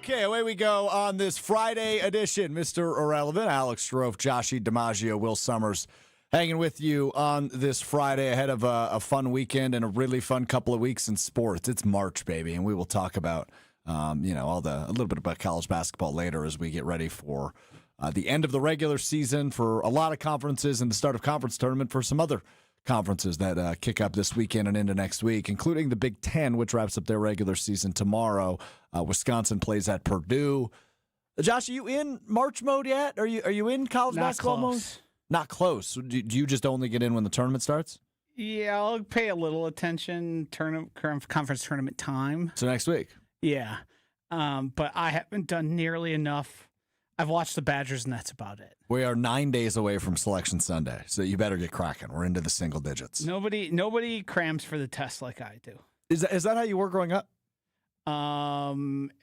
Okay, away we go on this Friday edition. Mr. Irrelevant, Alex Strouf, Joshy DiMaggio, Will Sommers, hanging with you on this Friday ahead of a fun weekend and a really fun couple of weeks in sports. It's March, baby, and we will talk about a little bit about college basketball later as we get ready for the end of the regular season for a lot of conferences and the start of conference tournament for some other conferences that kick up this weekend and into next week, including the Big Ten, which wraps up their regular season tomorrow. Wisconsin plays at Purdue. Josh, are you in March mode yet? Are you in college basketball mode? Not close. Do you just only get in when the tournament starts? Yeah, I'll pay a little attention conference tournament time. So next week. Yeah, but I haven't done nearly enough. I've watched the Badgers, and that's about it. We are 9 days away from Selection Sunday, so you better get cracking. We're into the single digits. Nobody crams for the test like I do. Is that how you were growing up?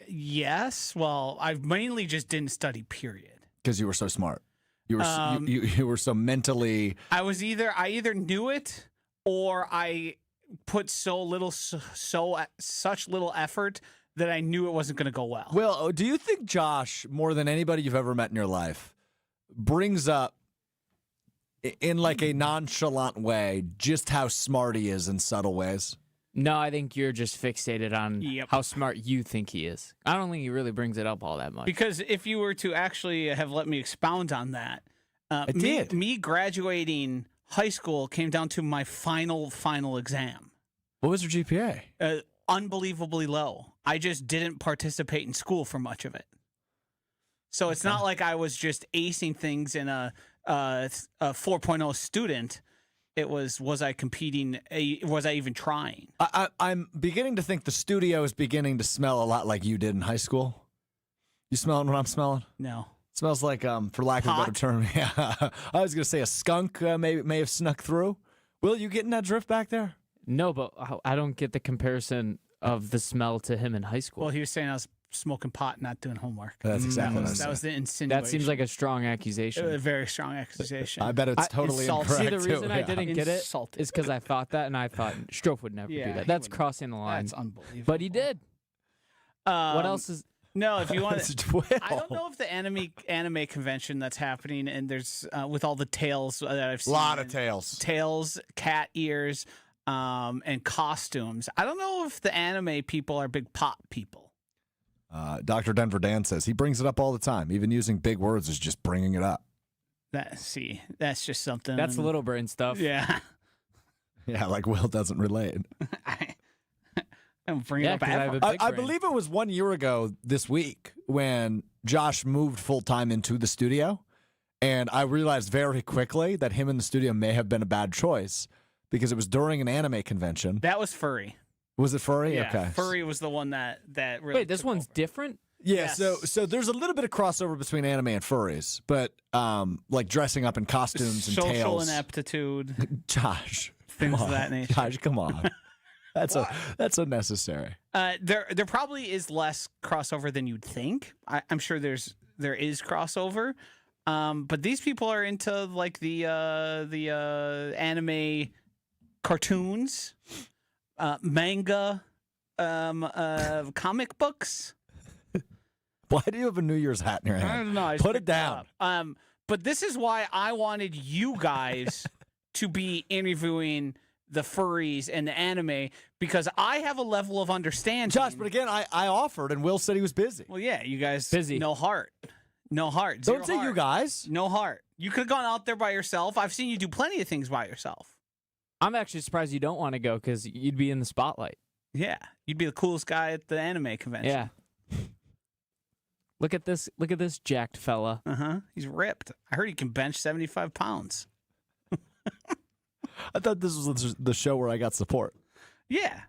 Yes. Well, I mainly just didn't study, period. Because you were so smart. You were you were so mentally. I either knew it or I put such little effort that I knew it wasn't going to go well. Well, do you think Josh, more than anybody you've ever met in your life, brings up in like a nonchalant way just how smart he is in subtle ways? No, I think you're just fixated on how smart you think he is. I don't think he really brings it up all that much. Because if you were to actually have let me expound on that, me graduating high school came down to my final exam. What was your GPA? Unbelievably low. I just didn't participate in school for much of it. So it's not like I was just acing things in a 4.0 student. It was I competing? Was I even trying? I'm beginning to think the studio is beginning to smell a lot like you did in high school. You smelling what I'm smelling? No. It smells like, for lack of a better term, yeah. I was going to say a skunk may have snuck through. Will, you getting that drift back there? No, but I don't get the comparison of the smell to him in high school. Well, he was saying I was smoking pot, not doing homework. That's exactly what I was saying. That was the insinuation. That seems like a strong accusation. A very strong accusation. I bet it's totally incorrect. See, the reason too, I didn't get it is because I thought that, and I thought Strouf would never do that. That's crossing the line. That's unbelievable. But he did. What else is... No, if you want to, I don't know if the anime convention that's happening, and there's with all the tails that I've seen. A lot of tails, cat ears, and costumes. I don't know if the anime people are big pop people. Dr. Denver Dan says he brings it up all the time. Even using big words is just bringing it up. That's just something. That's little brain stuff. Yeah. Yeah, like Will doesn't relate. I'm bringing it up. I believe it was 1 year ago this week when Josh moved full-time into the studio, and I realized very quickly that him in the studio may have been a bad choice because it was during an anime convention. That was furry. Was it furry? Yeah, okay. Furry was the one that really. Wait, this one's different? Yeah, yes. So there's a little bit of crossover between anime and furries, but like dressing up in costumes and social tails. Social ineptitude. Josh. Things of that nature. Josh, come on. That's unnecessary. There probably is less crossover than you'd think. I'm sure there is crossover, but these people are into like the anime cartoons, manga, comic books. Why do you have a New Year's hat in your hand? I don't know. Put it down. But this is why I wanted you guys to be interviewing the furries and the anime, because I have a level of understanding. Josh, but again, I offered and Will said he was busy. Well, yeah, you guys busy. No heart. Don't say heart. You guys. No heart. You could have gone out there by yourself. I've seen you do plenty of things by yourself. I'm actually surprised you don't want to go because you'd be in the spotlight. Yeah, you'd be the coolest guy at the anime convention. Yeah. Look at this jacked fella. He's ripped. I heard he can bench 75 pounds. I thought this was the show where I got support. Yeah.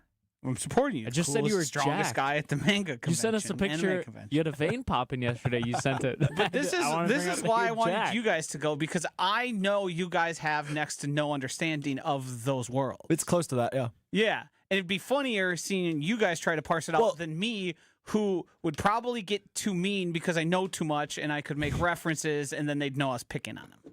I'm supporting you. I just said you were strongest jacked. guy at the manga convention. You sent us a picture. You had a vein popping yesterday. You sent it. But this is why I wanted you guys to go, because I know you guys have next to no understanding of those worlds. It's close to that, yeah. Yeah. And it'd be funnier seeing you guys try to parse it out than me, who would probably get too mean because I know too much and I could make references and then they'd know I was picking on them.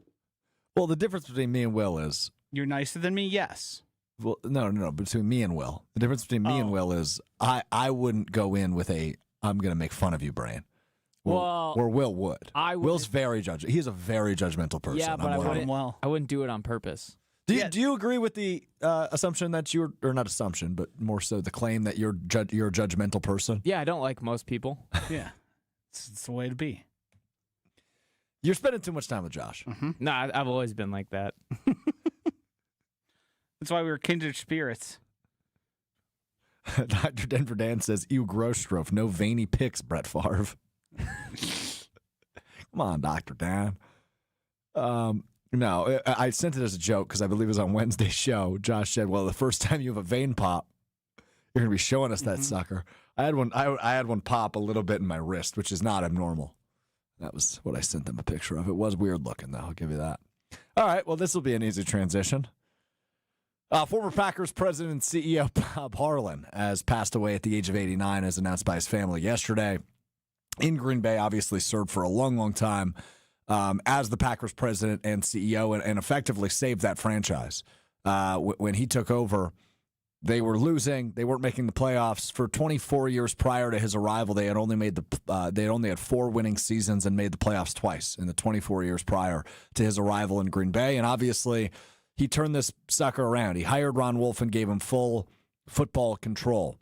Well, the difference between me and Will is... You're nicer than me, yes. Well, no. Between me and Will, the difference between me and Will is I wouldn't go in with I'm I'm going to make fun of you, Brian. Well, or Will would. Will's very judgmental. He's a very judgmental person. Yeah, but I wouldn't do it on purpose. Do you agree with the assumption that you're, or not assumption, but more so the claim that you're a judgmental person? Yeah, I don't like most people. Yeah, it's the way to be. You're spending too much time with Josh. Mm-hmm. No, I've always been like that. That's why we were kindred spirits. Dr. Denver Dan says, ew, gross, Strouf. No veiny pics, Brett Favre. Come on, Dr. Dan. No, I sent it as a joke because I believe it was on Wednesday's show. Josh said, well, the first time you have a vein pop, you're going to be showing us that sucker. I had one pop a little bit in my wrist, which is not abnormal. That was what I sent them a picture of. It was weird looking, though. I'll give you that. All right, well, this will be an easy transition. Former Packers president and CEO Bob Harlan has passed away at the age of 89, as announced by his family yesterday. In Green Bay, obviously served for a long, long time as the Packers president and CEO, and effectively saved that franchise. When he took over, they were losing. They weren't making the playoffs. For 24 years prior to his arrival, they had only had 4 winning seasons and made the playoffs twice in the 24 years prior to his arrival in Green Bay. And obviously, he turned this sucker around. He hired Ron Wolf and gave him full football control.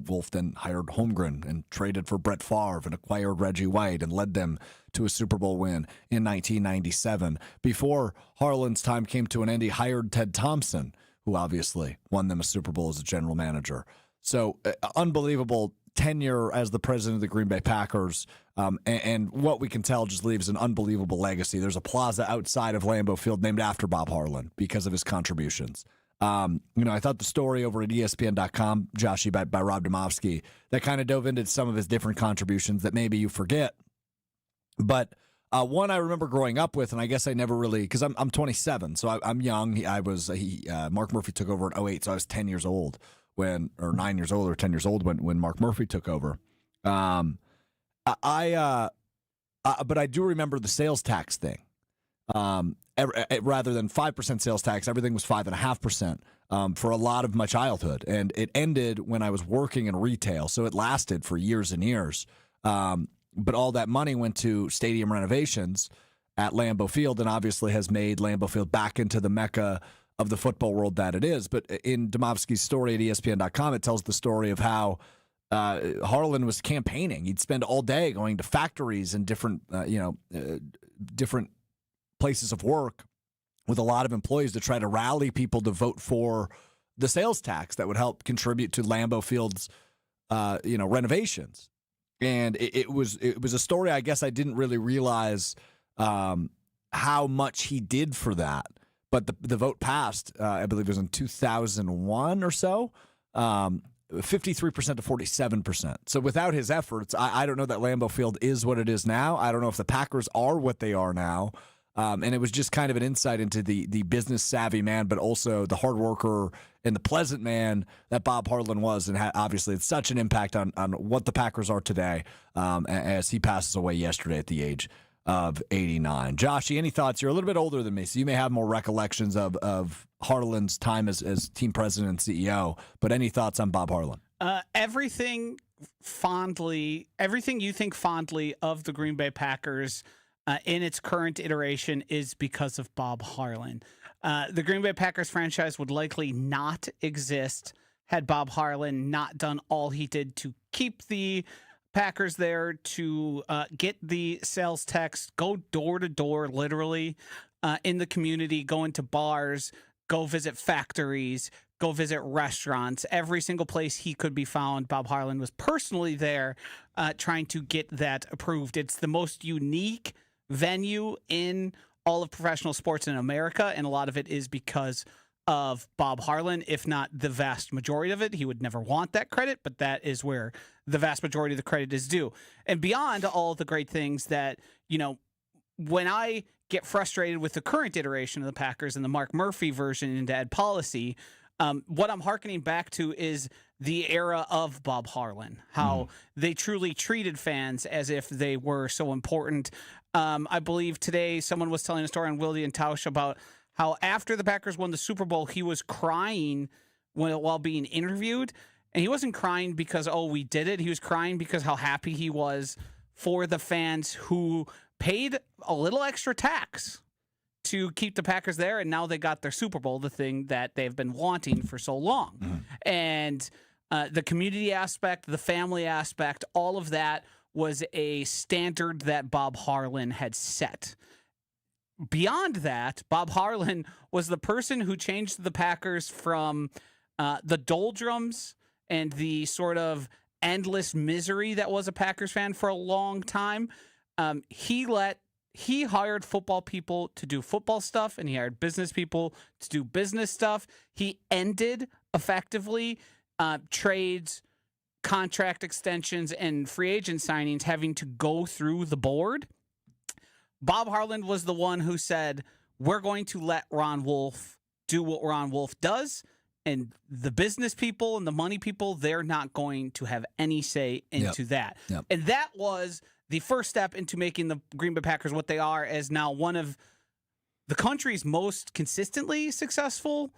Wolf then hired Holmgren and traded for Brett Favre and acquired Reggie White and led them to a Super Bowl win in 1997. Before Harlan's time came to an end, he hired Ted Thompson, who obviously won them a Super Bowl as a general manager. So unbelievable tenure as the president of the Green Bay Packers, and what we can tell just leaves an unbelievable legacy. There's a plaza outside of Lambeau Field named after Bob Harlan because of his contributions. I thought the story over at ESPN.com, Joshy, by Rob Domofsky, that kind of dove into some of his different contributions that maybe you forget. But one I remember growing up with, and I guess I never really, because I'm 27, so I'm young. Mark Murphy took over in 08, so I was 10 years old or 9 years old or 10 years old when Mark Murphy took over. But I do remember the sales tax thing. Rather than 5% sales tax, everything was 5.5% for a lot of my childhood. And it ended when I was working in retail, so it lasted for years and years. But all that money went to stadium renovations at Lambeau Field and obviously has made Lambeau Field back into the mecca of the football world that it is. But in Domofsky's story at ESPN.com, it tells the story of how Harlan was campaigning. He'd spend all day going to factories and different places of work with a lot of employees to try to rally people to vote for the sales tax that would help contribute to Lambeau Field's renovations. And it was a story I guess I didn't really realize how much he did for that. But the vote passed, I believe it was in 2001 or so, 53% to 47%. So without his efforts, I don't know that Lambeau Field is what it is now. I don't know if the Packers are what they are now. And it was just kind of an insight into the business savvy man, but also the hard worker and the pleasant man that Bob Harlan was. And obviously it's such an impact on what the Packers are today as he passes away yesterday at the age of 89. Joshy, any thoughts? You're a little bit older than me, so you may have more recollections of Harlan's time as team president and CEO, but any thoughts on Bob Harlan? Everything you think fondly of the Green Bay Packers in its current iteration is because of Bob Harlan. The Green Bay Packers franchise would likely not exist had Bob Harlan not done all he did to keep the Packers there, to get the sales tax, go door to door, literally, in the community, go into bars, go visit factories, go visit restaurants. Every single place he could be found, Bob Harlan was personally there trying to get that approved. It's the most unique venue in all of professional sports in America, and a lot of it is because of Bob Harlan, if not the vast majority of it. He would never want that credit, but that is where the vast majority of the credit is due. And beyond all the great things that, when I get frustrated with the current iteration of the Packers and the Mark Murphy version into Ed Policy, what I'm hearkening back to is the era of Bob Harlan, how they truly treated fans as if they were so important. I believe today someone was telling a story on Wilde and Tausch about how after the Packers won the Super Bowl, he was crying while being interviewed. And he wasn't crying because, oh, we did it. He was crying because how happy he was for the fans who paid a little extra tax to keep the Packers there, and now they got their Super Bowl, the thing that they've been wanting for so long. Mm-hmm. And the community aspect, the family aspect, all of that was a standard that Bob Harlan had set. Beyond that, Bob Harlan was the person who changed the Packers from the doldrums and the sort of endless misery that was a Packers fan for a long time. He hired football people to do football stuff, and he hired business people to do business stuff. He ended, effectively, trades, contract extensions, and free agent signings having to go through the board. Bob Harlan was the one who said, we're going to let Ron Wolf do what Ron Wolf does, and the business people and the money people, they're not going to have any say into that. Yep. And that was the first step into making the Green Bay Packers what they are as now one of the country's most consistently successful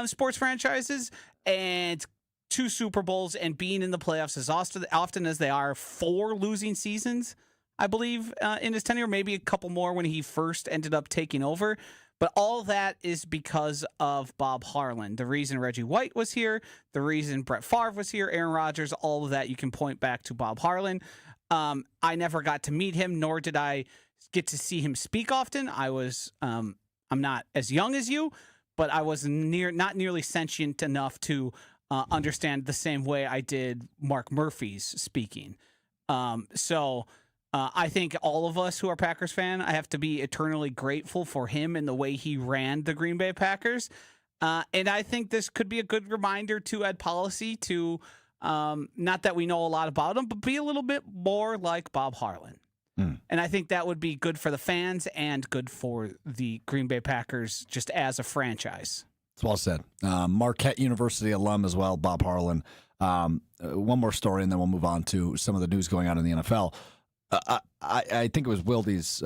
sports franchises, and 2 Super Bowls and being in the playoffs as often as they are, 4 losing seasons, I believe, in his tenure, maybe a couple more when he first ended up taking over. But all that is because of Bob Harlan. The reason Reggie White was here, the reason Brett Favre was here, Aaron Rodgers, all of that you can point back to Bob Harlan. I never got to meet him, nor did I get to see him speak often. I'm not as young as you, but I was not nearly sentient enough to understand the same way I did Mark Murphy's speaking. I think all of us who are Packers fan, I have to be eternally grateful for him and the way he ran the Green Bay Packers. And I think this could be a good reminder to Ed Policy to, not that we know a lot about him, but be a little bit more like Bob Harlan. And I think that would be good for the fans and good for the Green Bay Packers just as a franchise. It's well said. Marquette University alum as well, Bob Harlan. One more story, and then we'll move on to some of the news going on in the NFL. I think it was Wildy's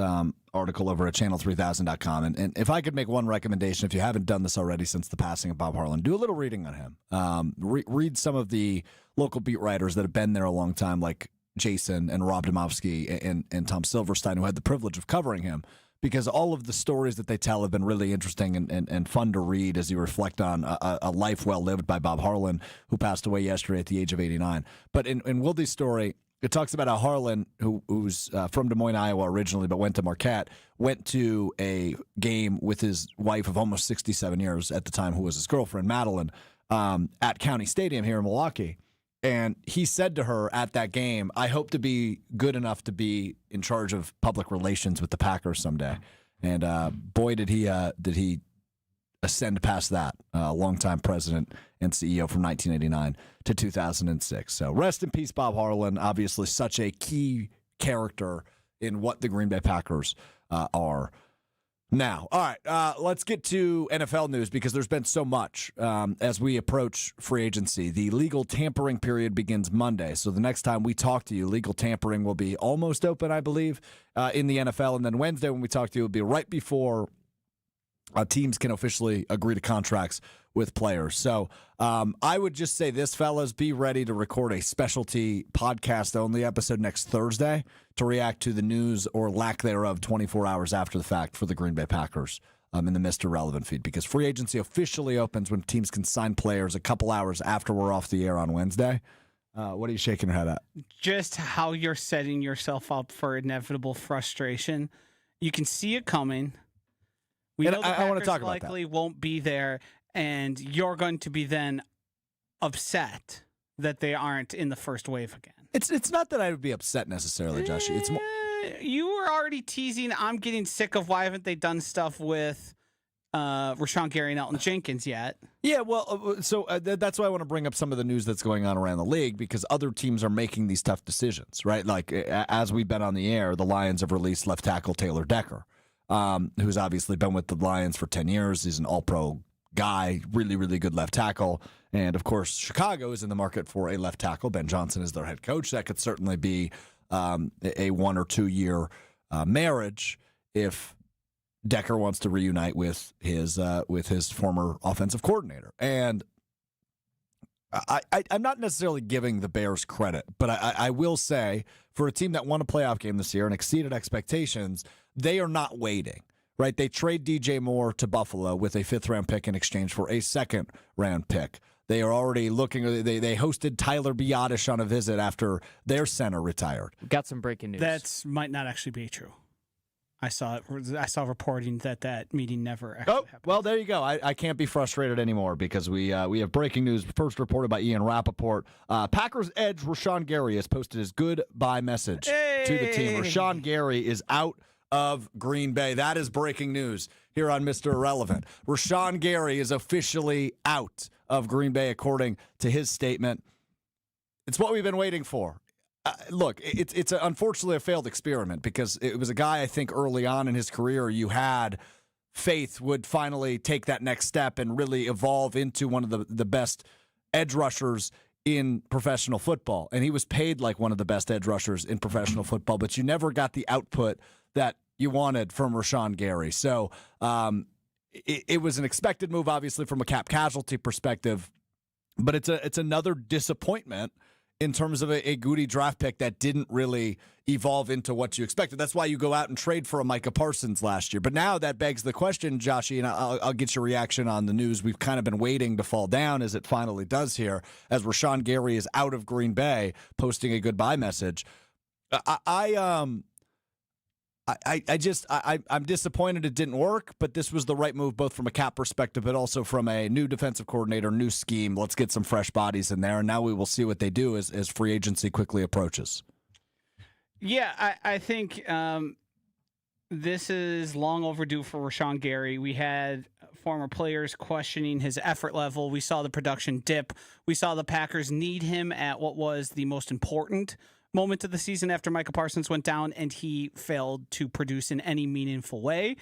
article over at channel3000.com. And if I could make one recommendation, if you haven't done this already since the passing of Bob Harlan, do a little reading on him. Read some of the local beat writers that have been there a long time, like Jason and Rob Domofsky and Tom Silverstein, who had the privilege of covering him, because all of the stories that they tell have been really interesting and fun to read as you reflect on a life well lived by Bob Harlan, who passed away yesterday at the age of 89. But in Wildy's story, it talks about how Harlan, who's from Des Moines, Iowa originally, but went to Marquette, went to a game with his wife of almost 67 years at the time, who was his girlfriend, Madeline, at County Stadium here in Milwaukee. And he said to her at that game, I hope to be good enough to be in charge of public relations with the Packers someday. And boy, did he ascend past that. Longtime president and CEO from 1989 to 2006. So rest in peace, Bob Harlan. Obviously such a key character in what the Green Bay Packers are now. All right, let's get to NFL news, because there's been so much as we approach free agency. The legal tampering period begins Monday. So the next time we talk to you, legal tampering will be almost open, I believe, in the NFL. And then Wednesday when we talk to you, will be right before teams can officially agree to contracts with players. So I would just say this, fellas, be ready to record a specialty podcast-only episode next Thursday to react to the news or lack thereof 24 hours after the fact for the Green Bay Packers in the Mr. Relevant feed, because free agency officially opens when teams can sign players a couple hours after we're off the air on Wednesday. What are you shaking your head at? Just how you're setting yourself up for inevitable frustration. You can see it coming. We know the Packers likely won't be there, and you're going to be then upset that they aren't in the first wave again. It's not that I would be upset necessarily, Josh. It's more, you were already teasing. I'm getting sick of why haven't they done stuff with Rashan Gary and Elton Jenkins yet? Yeah, well, so that's why I want to bring up some of the news that's going on around the league, because other teams are making these tough decisions, right? Like, as we've been on the air, the Lions have released left tackle Taylor Decker, who's obviously been with the Lions for 10 years. He's an all-pro guy, really, really good left tackle. And, of course, Chicago is in the market for a left tackle. Ben Johnson is their head coach. That could certainly be a 1 or 2 year marriage if Decker wants to reunite with his former offensive coordinator. And I'm not necessarily giving the Bears credit, but I will say for a team that won a playoff game this year and exceeded expectations, they are not waiting, right? They trade DJ Moore to Buffalo with a 5th-round pick in exchange for a 2nd-round pick. They are already looking. They hosted Tyler Biadasz on a visit after their center retired. Got some breaking news. That might not actually be true. I saw reporting that meeting never actually happened. Well, there you go. I can't be frustrated anymore because we have breaking news first reported by Ian Rappaport. Packers edge Rashan Gary has posted his goodbye message to the team. Rashan Gary is out of Green Bay. That is breaking news here on Mr. Irrelevant. Rashan Gary is officially out of Green Bay according to his statement. It's what we've been waiting for. Look, it's unfortunately a failed experiment because it was a guy I think early on in his career you had faith would finally take that next step and really evolve into one of the best edge rushers in professional football. And he was paid like one of the best edge rushers in professional football, but you never got the output that you wanted from Rashan Gary. So it was an expected move, obviously, from a cap casualty perspective, but it's another disappointment in terms of a Goody draft pick that didn't really evolve into what you expected. That's why you go out and trade for a Micah Parsons last year. But now that begs the question, Joshy, and I'll get your reaction on the news. We've kind of been waiting to fall down as it finally does here, as Rashan Gary is out of Green Bay, posting a goodbye message. I'm disappointed it didn't work, but this was the right move both from a cap perspective, but also from a new defensive coordinator, new scheme. Let's get some fresh bodies in there, and now we will see what they do as free agency quickly approaches. Yeah, I think this is long overdue for Rashan Gary. We had former players questioning his effort level. We saw the production dip. We saw the Packers need him at what was the most important moment of the season after Micah Parsons went down, and he failed to produce in any meaningful way.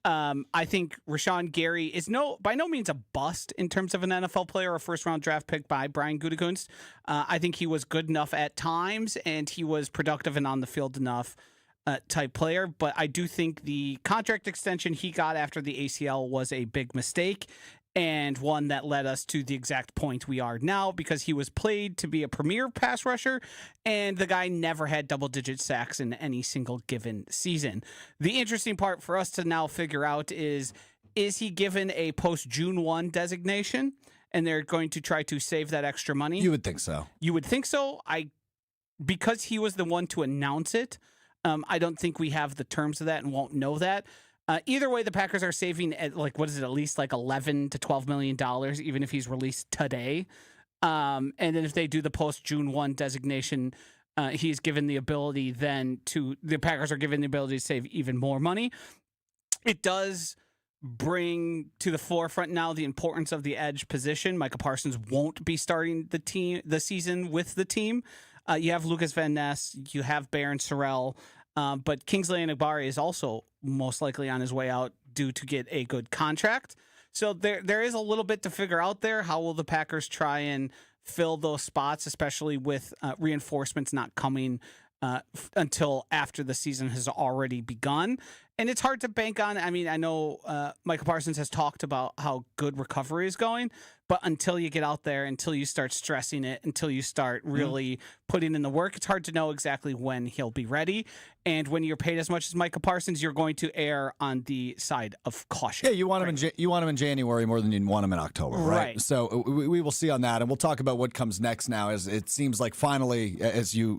I think Rashan Gary is by no means a bust in terms of an NFL player or a first-round draft pick by Brian Gutekunst. I think he was good enough at times, and he was productive and on the field enough type player. But I do think the contract extension he got after the ACL was a big mistake, and one that led us to the exact point we are now, because he was played to be a premier pass rusher, and the guy never had double-digit sacks in any single given season. The interesting part for us to now figure out is he given a post-June 1 designation, and they're going to try to save that extra money? You would think so. You would think so. Because he was the one to announce it, I don't think we have the terms of that and won't know that. Either way, the Packers are saving at at least like $11 to $12 million, even if he's released today. And then if they do the post-June 1 designation, he's given the ability the Packers are given the ability to save even more money. It does bring to the forefront now the importance of the edge position. Micah Parsons won't be starting the season with the team. You have Lucas Van Ness, you have Baron Sorrell, but Kingsley Enagbare is also most likely on his way out due to get a good contract. So there is a little bit to figure out there. How will the Packers try and fill those spots, especially with reinforcements not coming until after the season has already begun? And it's hard to bank on. I mean, I know Micah Parsons has talked about how good recovery is going, but until you get out there, until you start stressing it, until you start really putting in the work, it's hard to know exactly when he'll be ready. And when you're paid as much as Micah Parsons, you're going to err on the side of caution. Yeah, you want him in January more than you want him in October, right? So we will see on that, and we'll talk about what comes next now. As it seems like finally, as you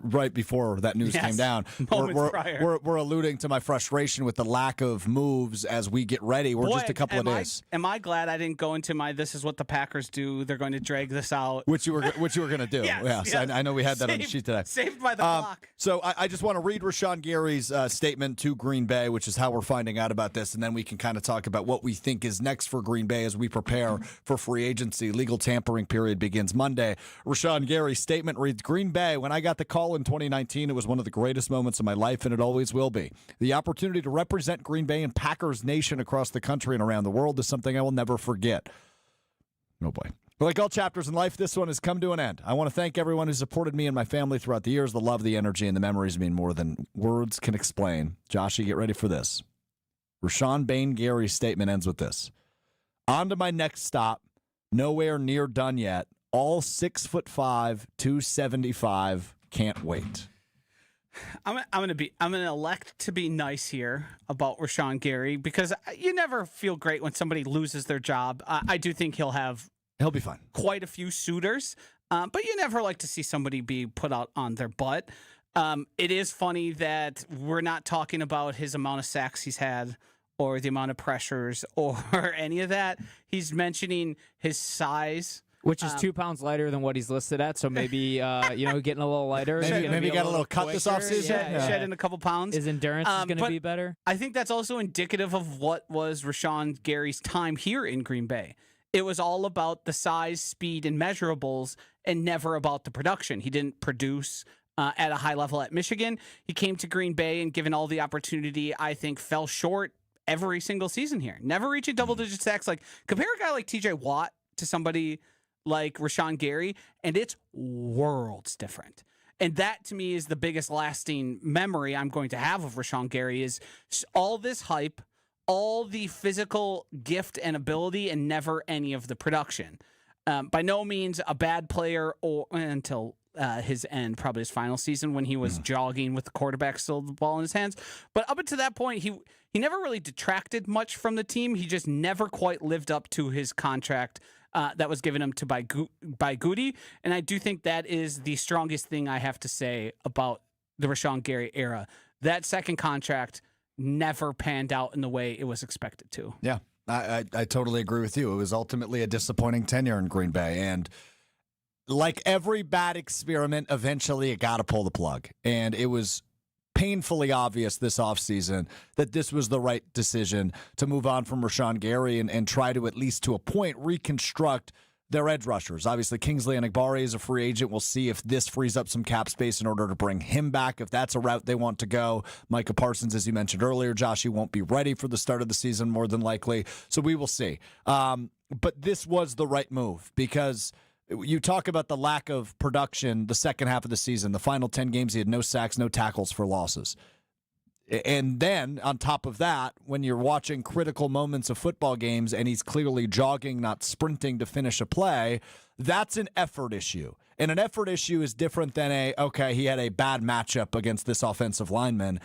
right before that news came down, we're alluding to my frustration with the lack of moves as we get ready. We're just a couple of days. Am I glad I didn't go into my "this is what the Packers do"? They're going to drag this out, which you were going to do. Yes. I know we had that on the sheet today. Saved by the clock. So I just want to read Rashan Gary's statement to Green Bay, which is how we're finding out about this, and then we can kind of talk about what we think is next for Green Bay as we prepare for free agency. Legal tampering period begins Monday. Rashan Gary's statement reads, "Green Bay, when I got the call in 2019, it was one of the greatest moments of my life, and it always will be. The opportunity to represent Green Bay and Packers Nation across the country and around the world is something I will never forget." Oh, boy. But like all chapters in life, this one has come to an end. I want to thank everyone who supported me and my family throughout the years. The love, the energy, and the memories mean more than words can explain. Joshy, get ready for this. Rashan Bain Gary's statement ends with this. "On to my next stop. Nowhere near done yet. all 6'5", 275. Can't wait. I'm gonna elect to be nice here about Rashan Gary because you never feel great when somebody loses their job. I do think he'll be fine. Quite a few suitors, but you never like to see somebody be put out on their butt. It is funny that we're not talking about his amount of sacks he's had or the amount of pressures or any of that. He's mentioning his size. Which is 2 pounds lighter than what he's listed at, so maybe getting a little lighter. Maybe got a little cut this offseason. Shed in a couple pounds. His endurance is going to be better. I think that's also indicative of what was Rashan Gary's time here in Green Bay. It was all about the size, speed, and measurables, and never about the production. He didn't produce at a high level at Michigan. He came to Green Bay and, given all the opportunity, I think fell short every single season here. Never reaching double-digit sacks. Like, compare a guy like T.J. Watt to somebody like Rashan Gary, and it's worlds different. And that, to me, is the biggest lasting memory I'm going to have of Rashan Gary is all this hype, all the physical gift and ability, and never any of the production. By no means a bad player until his end, probably his final season when he was jogging with the quarterback still the ball in his hands. But up until that point, he never really detracted much from the team. He just never quite lived up to his contract that was given him by Goody. And I do think that is the strongest thing I have to say about the Rashan Gary era. That second contract never panned out in the way it was expected to. Yeah, I totally agree with you. It was ultimately a disappointing tenure in Green Bay. And like every bad experiment, eventually it got to pull the plug. And it was painfully obvious this offseason that this was the right decision to move on from Rashan Gary and try to, at least to a point, reconstruct their edge rushers. Obviously, Kingsley Enagbare is a free agent. We'll see if this frees up some cap space in order to bring him back, if that's a route they want to go. Micah Parsons, as you mentioned earlier, Josh, he won't be ready for the start of the season more than likely. So we will see. But this was the right move because you talk about the lack of production the second half of the season. The final 10 games, he had no sacks, no tackles for losses. And then, on top of that, when you're watching critical moments of football games and he's clearly jogging, not sprinting to finish a play, that's an effort issue. And an effort issue is different than he had a bad matchup against this offensive lineman.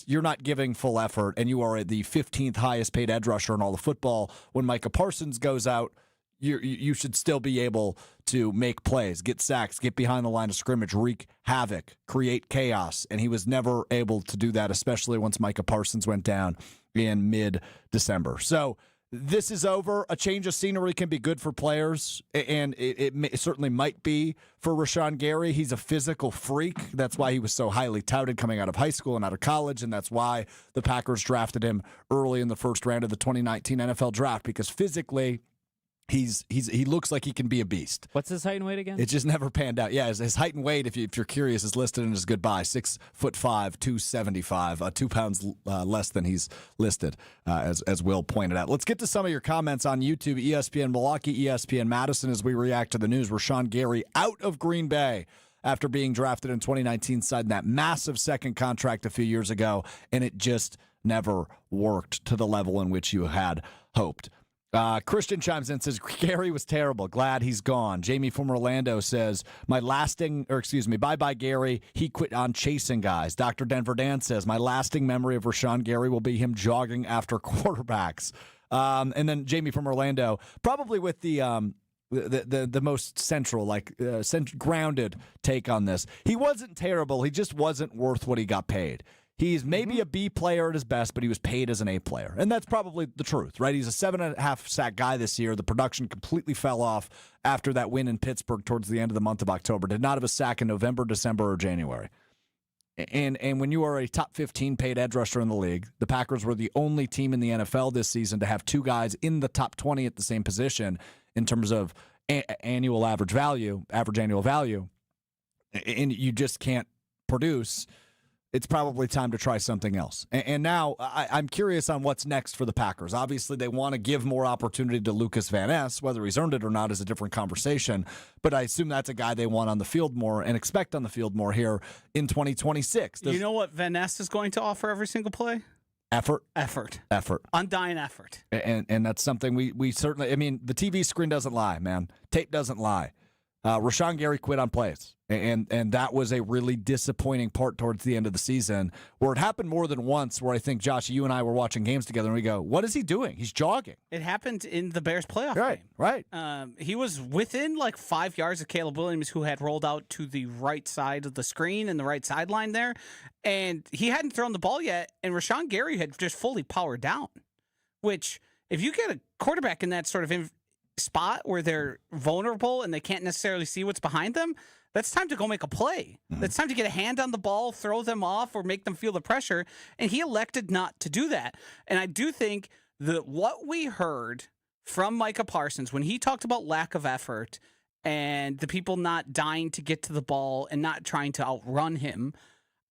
You're not giving full effort, and you are the 15th highest paid edge rusher in all of football. When Micah Parsons goes out, you should still be able to make plays, get sacks, get behind the line of scrimmage, wreak havoc, create chaos. And he was never able to do that, especially once Micah Parsons went down in mid-December. So this is over. A change of scenery can be good for players, and it certainly might be for Rashan Gary. He's a physical freak. That's why he was so highly touted coming out of high school and out of college, and that's why the Packers drafted him early in the first round of the 2019 NFL draft, because physically he looks like he can be a beast. What's his height and weight again? It just never panned out. Yeah, his height and weight, if you're curious, is listed in his goodbye. 6'5", 275, 2 pounds less than he's listed, as Will pointed out. Let's get to some of your comments on YouTube. ESPN Milwaukee, ESPN Madison, as we react to the news. Rashan Gary out of Green Bay after being drafted in 2019, signed that massive second contract a few years ago, and it just never worked to the level in which you had hoped. Christian chimes in and says, Gary was terrible. Glad he's gone. Jamie from Orlando says, bye-bye, Gary. He quit on chasing guys. Dr. Denver Dan says, my lasting memory of Rashan Gary will be him jogging after quarterbacks. And then Jamie from Orlando, probably with the most central, grounded take on this. He wasn't terrible. He just wasn't worth what he got paid. He's maybe a B player at his best, but he was paid as an A player. And that's probably the truth, right? He's a 7.5 sack guy this year. The production completely fell off after that win in Pittsburgh towards the end of the month of October. Did not have a sack in November, December, or January. And when you are a top 15 paid edge rusher in the league, the Packers were the only team in the NFL this season to have two guys in the top 20 at the same position in terms of annual average annual value, and you just can't produce. It's probably time to try something else. And now I'm curious on what's next for the Packers. Obviously, they want to give more opportunity to Lucas Van Ness. Whether he's earned it or not is a different conversation. But I assume that's a guy they want on the field more and expect on the field more here in 2026. You know what Van Ness is going to offer every single play? Effort. Undying effort. And that's something we certainly, the TV screen doesn't lie, man. Tape doesn't lie. Rashan Gary quit on plays. And that was a really disappointing part towards the end of the season, where it happened more than once, where I think, Josh, you and I were watching games together, and we go, what is he doing? He's jogging. It happened in the Bears playoff game. Right. He was within like 5 yards of Caleb Williams, who had rolled out to the right side of the screen and the right sideline there, and he hadn't thrown the ball yet, and Rashan Gary had just fully powered down, which, if you get a quarterback in that sort of spot where they're vulnerable and they can't necessarily see what's behind them, that's time to go make a play. That's time to get a hand on the ball, throw them off, or make them feel the pressure. And he elected not to do that. And I do think that what we heard from Micah Parsons when he talked about lack of effort and the people not dying to get to the ball and not trying to outrun him,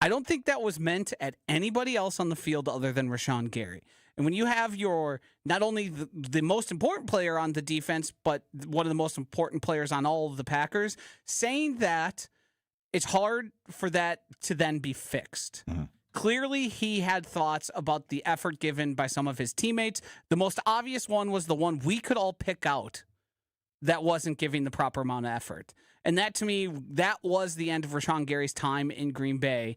I don't think that was meant at anybody else on the field other than Rashan Gary. And when you have your not only the most important player on the defense, but one of the most important players on all of the Packers, saying that, it's hard for that to then be fixed. Clearly, he had thoughts about the effort given by some of his teammates. The most obvious one was the one we could all pick out that wasn't giving the proper amount of effort. And that, to me, that was the end of Rashan Gary's time in Green Bay.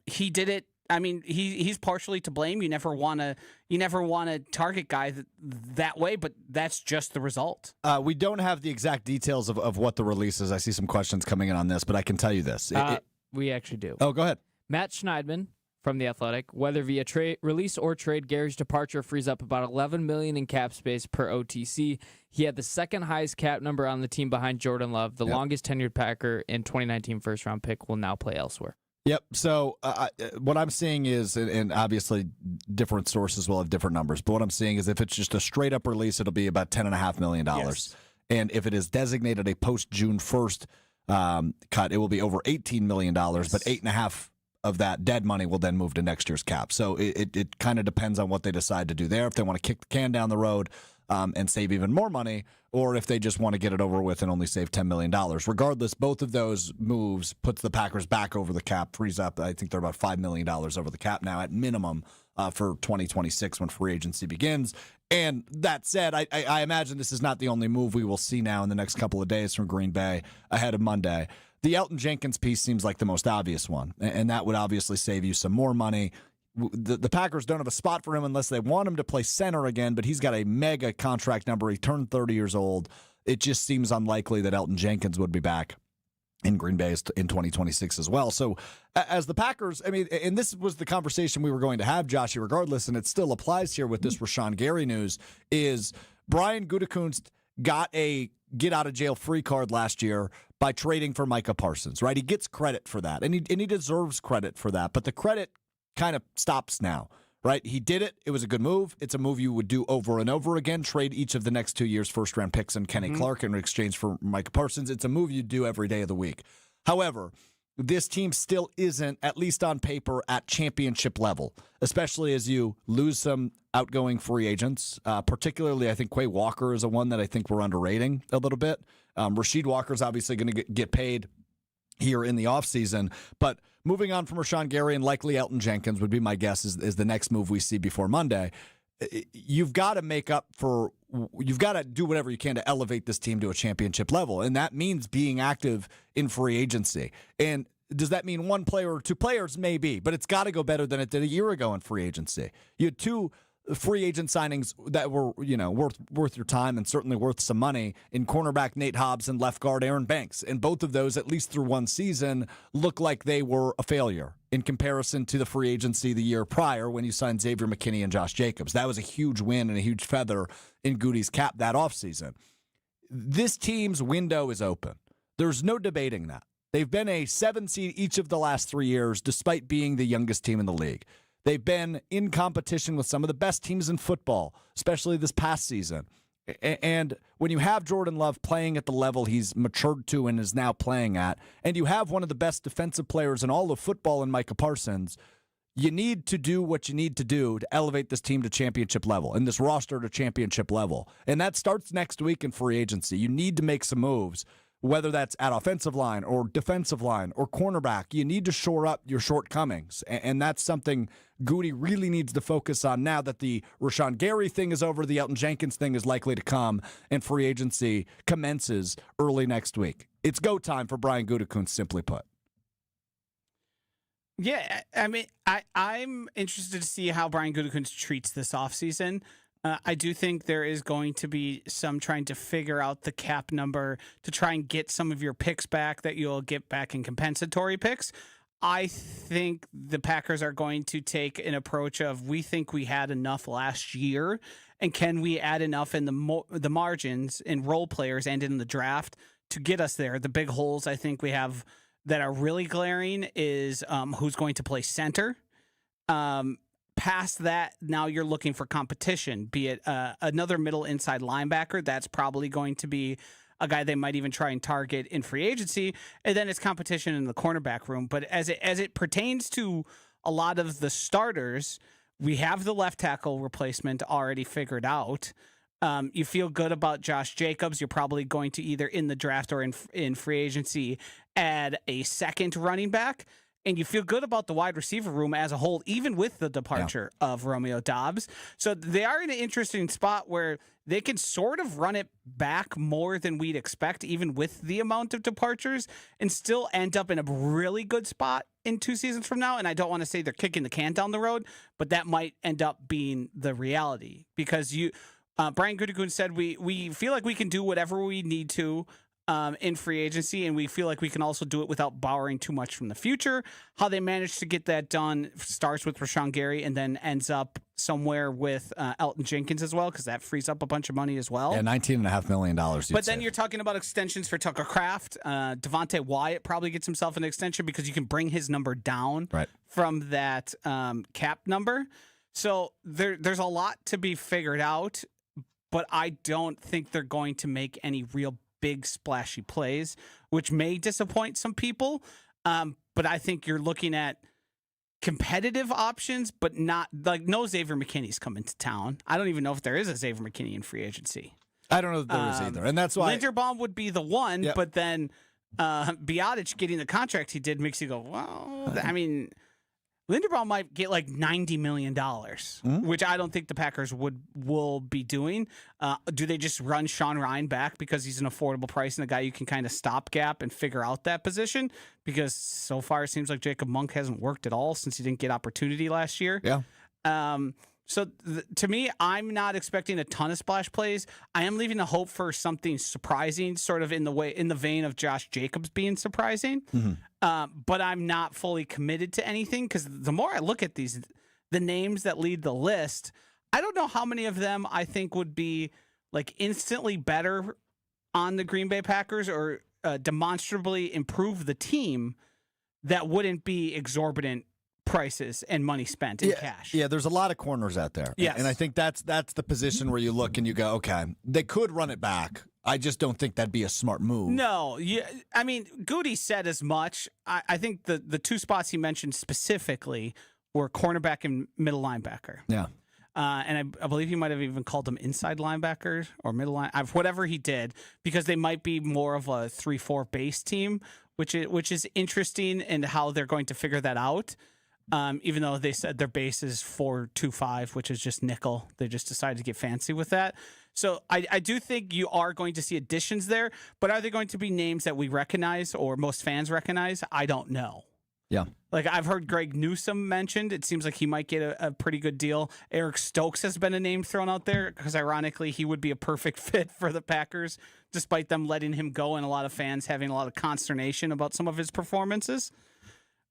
He did it. I mean, he's partially to blame. You never want to target guy that way, but that's just the result. We don't have the exact details of what the release is. I see some questions coming in on this, but I can tell you this. We actually do. Oh, go ahead. Matt Schneidman from The Athletic, whether via release or trade, Gary's departure frees up about $11 million in cap space per OTC. He had the second highest cap number on the team behind Jordan Love. The longest tenured Packer in 2019 first-round pick will now play elsewhere. Yep. So what I'm seeing is, and obviously different sources will have different numbers, but what I'm seeing is if it's just a straight-up release, it'll be about $10.5 million. Yes. And if it is designated a post-June 1st cut, it will be over $18 million, yes. But $8.5 of that dead money will then move to next year's cap. So it kind of depends on what they decide to do there. If they want to kick the can down the road and save even more money, or if they just want to get it over with and only save $10 million. Regardless, both of those moves puts the Packers back over the cap, frees up, I think they're about $5 million over the cap now at minimum for 2026 when free agency begins. And that said, I imagine this is not the only move we will see now in the next couple of days from Green Bay ahead of Monday. The Elgton Jenkins piece seems like the most obvious one, and that would obviously save you some more money. The Packers don't have a spot for him unless they want him to play center again, but he's got a mega contract number. He turned 30 years old. It just seems unlikely that Elgton Jenkins would be back in Green Bay in 2026 as well. So as the Packers, I mean, and this was the conversation we were going to have, Joshy, regardless, and it still applies here with this Rashan Gary news, is Brian Gutekunst got a get-out-of-jail-free card last year by trading for Micah Parsons, right? He gets credit for that, and he deserves credit for that, but the credit kind of stops now, right? He did it. It was a good move. It's a move you would do over and over again, trade each of the next 2 years' first-round picks and Kenny Clark in exchange for Micah Parsons. It's a move you do every day of the week. However, this team still isn't, at least on paper, at championship level, especially as you lose some outgoing free agents. Particularly, I think Quay Walker is a one that I think we're underrating a little bit. Rasheed Walker's obviously going to get paid here in the offseason, but moving on from Rashan Gary and likely Elgton Jenkins would be my guess is the next move we see before Monday. You've got to you've got to do whatever you can to elevate this team to a championship level, and that means being active in free agency. And does that mean one player or two players? Maybe, but it's got to go better than it did a year ago in free agency. You had two free agent signings that were, worth your time and certainly worth some money in cornerback Nate Hobbs and left guard Aaron Banks. And both of those, at least through one season, look like they were a failure in comparison to the free agency the year prior when you signed Xavier McKinney and Josh Jacobs. That was a huge win and a huge feather in Goody's cap that offseason. This team's window is open. There's no debating that. They've been a 7 seed each of the last 3 years, despite being the youngest team in the league. They've been in competition with some of the best teams in football, especially this past season. And when you have Jordan Love playing at the level he's matured to and is now playing at, and you have one of the best defensive players in all of football in Micah Parsons, you need to do what you need to do to elevate this team to championship level and this roster to championship level. And that starts next week in free agency. You need to make some moves. whether that's at offensive line or defensive line or cornerback. You need to shore up your shortcomings, and that's something Goody really needs to focus on now that the Rashan Gary thing is over. The Elton Jenkins thing is likely to come, and free agency commences early next week. It's go time for Brian Gutekunst, simply put. Yeah, I mean, I'm interested to see how Brian Gutekunst treats this offseason. I do think there is going to be some trying to figure out the cap number to try and get some of your picks back that you'll get back in compensatory picks. I think the Packers are going to take an approach of, we think we had enough last year, and can we add enough in the margins in role players and in the draft to get us there? The big holes I think we have that are really glaring is who's going to play center. Past that, now you're looking for competition, be it another middle inside linebacker. That's probably going to be a guy they might even try and target in free agency. And then it's competition in the cornerback room. But as it pertains to a lot of the starters, we have the left tackle replacement already figured out. You feel good about Josh Jacobs. You're probably going to either in the draft or in free agency add a second running back. And you feel good about the wide receiver room as a whole, even with the departure of Romeo Doubs. So they are in an interesting spot where they can sort of run it back more than we'd expect, even with the amount of departures, and still end up in a really good spot in 2 seasons from now. And I don't want to say they're kicking the can down the road, but that might end up being the reality, because Brian Gutekunst said we feel like we can do whatever we need to in free agency, and we feel like we can also do it without borrowing too much from the future. How they managed to get that done starts with Rashan Gary and then ends up somewhere with Elton Jenkins as well, because that frees up a bunch of money as well. Yeah, $19.5 million. But then you're talking about extensions for Tucker Kraft. Devontae Wyatt probably gets himself an extension because you can bring his number down from that cap number. So there's a lot to be figured out, but I don't think they're going to make any real big splashy plays, which may disappoint some people. But I think you're looking at competitive options, but not like no Xavier McKinney's coming to town. I don't even know if there is a Xavier McKinney in free agency. I don't know if there is either. And that's why Linderbaum would be the one, but then Biotic getting the contract he did makes you go, well, I mean, Linderbaum might get like $90 million, which I don't think the Packers will be doing. Do they just run Sean Ryan back because he's an affordable price and a guy you can kind of stopgap and figure out that position? Because so far it seems like Jacob Monk hasn't worked at all since he didn't get opportunity last year. Yeah. So to me, I'm not expecting a ton of splash plays. I am leaving the hope for something surprising, sort of in the vein of Josh Jacobs being surprising. But I'm not fully committed to anything, because the more I look at the names that lead the list, I don't know how many of them I think would be like instantly better on the Green Bay Packers or demonstrably improve the team that wouldn't be exorbitant prices and money spent in cash. Yeah, there's a lot of corners out there. Yes. And I think that's the position where you look and you go, okay, they could run it back. I just don't think that'd be a smart move. No, I mean, Goody said as much. I think the two spots he mentioned specifically were cornerback and middle linebacker. Yeah. And I believe he might have even called them inside linebackers or middle line, whatever he did, because they might be more of a 3-4 base team, which is interesting in how they're going to figure that out. Even though they said their base is 4-2-5, which is just nickel. They just decided to get fancy with that. So I do think you are going to see additions there, but are they going to be names that we recognize or most fans recognize? I don't know. Yeah. Like I've heard Greg Newsome mentioned. It seems like he might get a pretty good deal. Eric Stokes has been a name thrown out there because ironically he would be a perfect fit for the Packers, despite them letting him go and a lot of fans having a lot of consternation about some of his performances.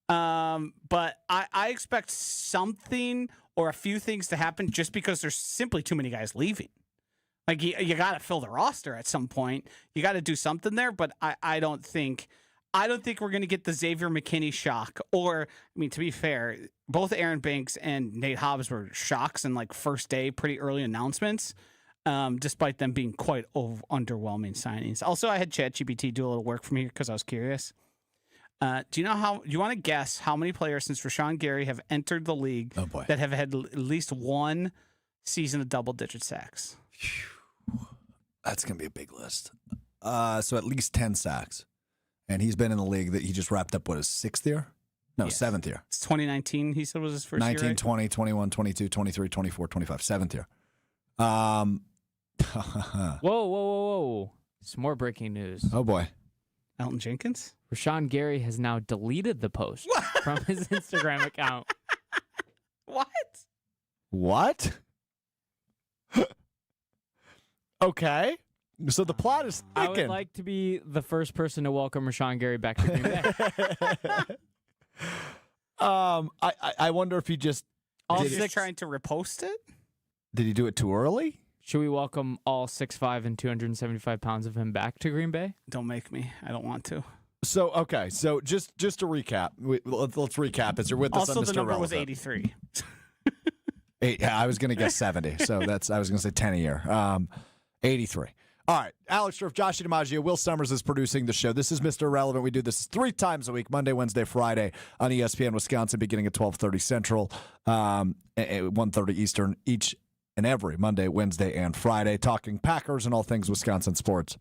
But I expect something or a few things to happen just because there's simply too many guys leaving. Like you got to fill the roster at some point. You got to do something there, but I don't think we're going to get the Xavier McKinney shock. Or, I mean, to be fair, both Aaron Banks and Nate Hobbs were shocks in like first day, pretty early announcements, despite them being quite underwhelming signings. Also, I had ChatGPT do a little work for me because I was curious. Do you want to guess how many players since Rashan Gary have entered the league that have had at least one season of double-digit sacks? That's going to be a big list. So at least 10 sacks. And he's been in the league that he just wrapped up, what, his 6th year? No, Yes. 7th year. It's 2019, he said was his first 19, year, right? 20, 21, 22, 23, 24, 25. 7th year. Whoa, whoa, whoa, whoa. Some more breaking news. Oh, boy. Elton Jenkins? Rashan Gary has now deleted the post from his Instagram account. What? What? Okay. So the plot is I would thickened. like to be the first person to welcome Rashan Gary back to Green Bay. I wonder if he just All Is he did, just trying to repost it? did he do it too early? Should we welcome all 6'5" and 275 pounds of him back to Green Bay? Don't make me. I don't want to. So okay, so just to recap, let's recap. As you're with us Also, on the Mr. number was Relevant. 83. Yeah, I was going to guess 70. So I was going to say 10 a year. 83. All right. Alex Strouf, Josh DiMaggio, Will Sommers is producing the show. This is Mr. Relevant. We do this 3 times a week, Monday, Wednesday, Friday on ESPN Wisconsin, beginning at 12:30 Central, 1:30 Eastern, each and every Monday, Wednesday, and Friday, talking Packers and all things Wisconsin sports.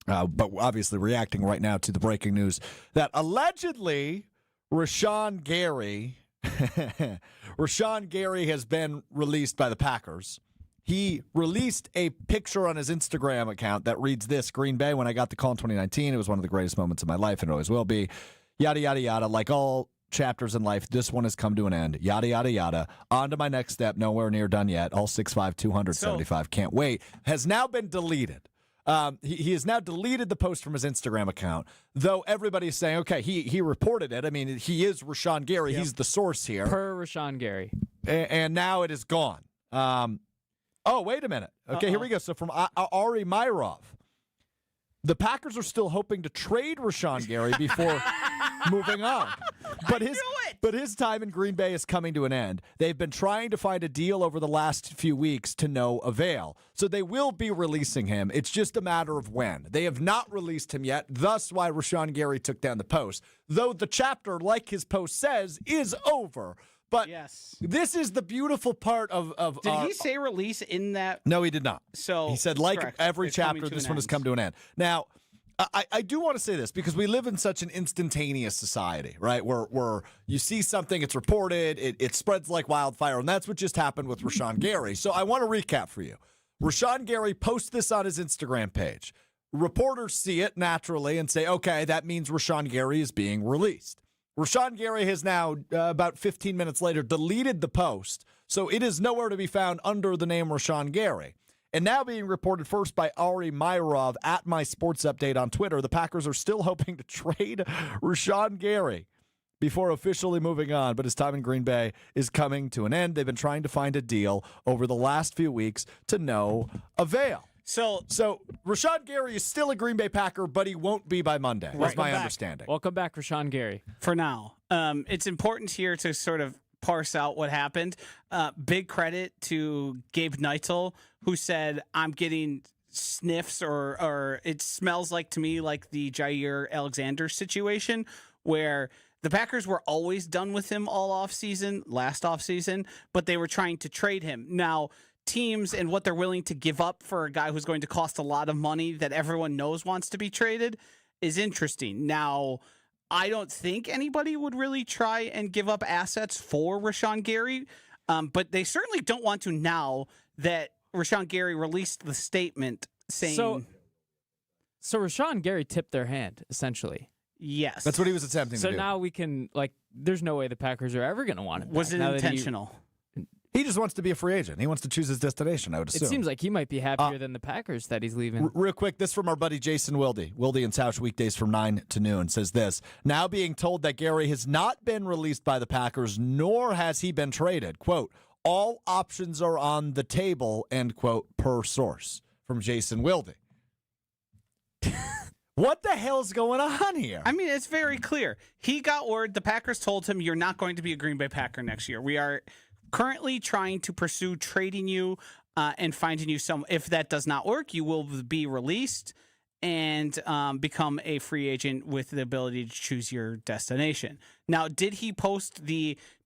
But obviously reacting right now to the breaking news that allegedly Rashan Gary has been released by the Packers. He released a picture on his Instagram account that reads this: Green Bay, when I got the call in 2019, it was one of the greatest moments of my life, and it always will be. Yada, yada, yada. Like all chapters in life, this one has come to an end. Yada, yada, yada. On to my next step. Nowhere near done yet. All 6'5", 275. Can't wait. Has now been deleted. He has now deleted the post from his Instagram account, though everybody is saying, okay, he reported it. I mean, he is Rashan Gary. Yep. He's the source here. Per Rashan Gary. And now it is gone. Oh, wait a minute. Okay, Here we go. So from Ari Myrov, the Packers are still hoping to trade Rashan Gary before moving on. But his time in Green Bay is coming to an end. They've been trying to find a deal over the last few weeks to no avail. So they will be releasing him. It's just a matter of when. They have not released him yet, thus why Rashan Gary took down the post. Though the chapter, like his post says, is over. But Yes. this is the beautiful part of Did he say release in that? No, he did not. So he said, like correct. every It's coming chapter, to this an one has end. come to an end. Now, I do want to say this because we live in such an instantaneous society, right? Where you see something, it's reported, it spreads like wildfire, and that's what just happened with Rashan Gary. So I want to recap for you. Rashan Gary posts this on his Instagram page. Reporters see it naturally and say, okay, that means Rashan Gary is being released. Rashan Gary has now, about 15 minutes later, deleted the post, so it is nowhere to be found under the name Rashan Gary. And now being reported first by Ari Myrov at My Sports Update on Twitter, the Packers are still hoping to trade Rashan Gary before officially moving on, but his time in Green Bay is coming to an end. They've been trying to find a deal over the last few weeks to no avail. So Rashan Gary is still a Green Bay Packer, but he won't be by Monday. That's my understanding. Welcome back, Rashan Gary. For now. It's important here to sort of parse out what happened. Big credit to Gabe Neitzel, who said, I'm getting sniffs or it smells like to me like the Jair Alexander situation where the Packers were always done with him all offseason, last offseason, but they were trying to trade him. Now, teams and what they're willing to give up for a guy who's going to cost a lot of money that everyone knows wants to be traded is interesting. Now, I don't think anybody would really try and give up assets for Rashan Gary, but they certainly don't want to now that Rashan Gary released the statement saying... So Rashan Gary tipped their hand, essentially. Yes. That's what he was attempting to So do. now we can, there's no way the Packers are ever going to want it back. Was it now that intentional? He just wants to be a free agent. He wants to choose his destination, I would assume. It seems like he might be happier than the Packers that he's leaving. Real quick, this from our buddy Jason Wilde. Wilde and Tausch weekdays from 9 to noon says this. Now being told that Gary has not been released by the Packers, nor has he been traded. Quote, all options are on the table, end quote, per source. From Jason Wilde. What the hell's going on here? I mean, it's very clear. He got word. The Packers told him, you're not going to be a Green Bay Packer next year. We are currently trying to pursue trading you and finding you some. If that does not work, you will be released and become a free agent with the ability to choose your destination. Now, did he post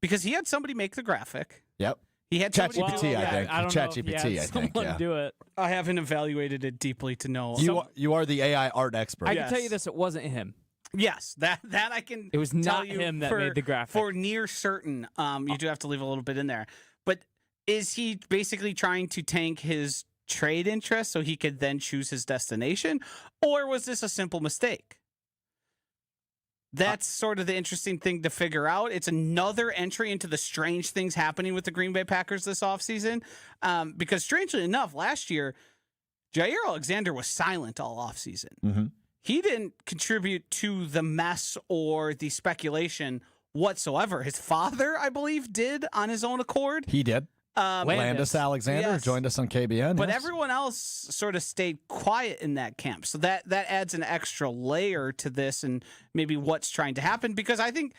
because he had somebody make the graphic. Yep. He had somebody do ChatGPT, it. I think. I don't know if he ChatGPT, had I think. someone Yeah. do it. I haven't evaluated it deeply to know. You are the AI art expert. I Yes. can tell you this: it wasn't him. Yes, that I can. It was tell not you him that for, made the graphic. For near certain, you do have to leave a little bit in there. But is he basically trying to tank his trade interest so he could then choose his destination, or was this a simple mistake? That's sort of the interesting thing to figure out. It's another entry into the strange things happening with the Green Bay Packers this offseason. Because strangely enough, last year, Jair Alexander was silent all offseason. Mm-hmm. He didn't contribute to the mess or the speculation whatsoever. His father, I believe, did on his own accord. He did. Landis Alexander Yes. joined us on KBN. But yes. everyone else sort of stayed quiet in that camp. So that adds an extra layer to this and maybe what's trying to happen. Because I think,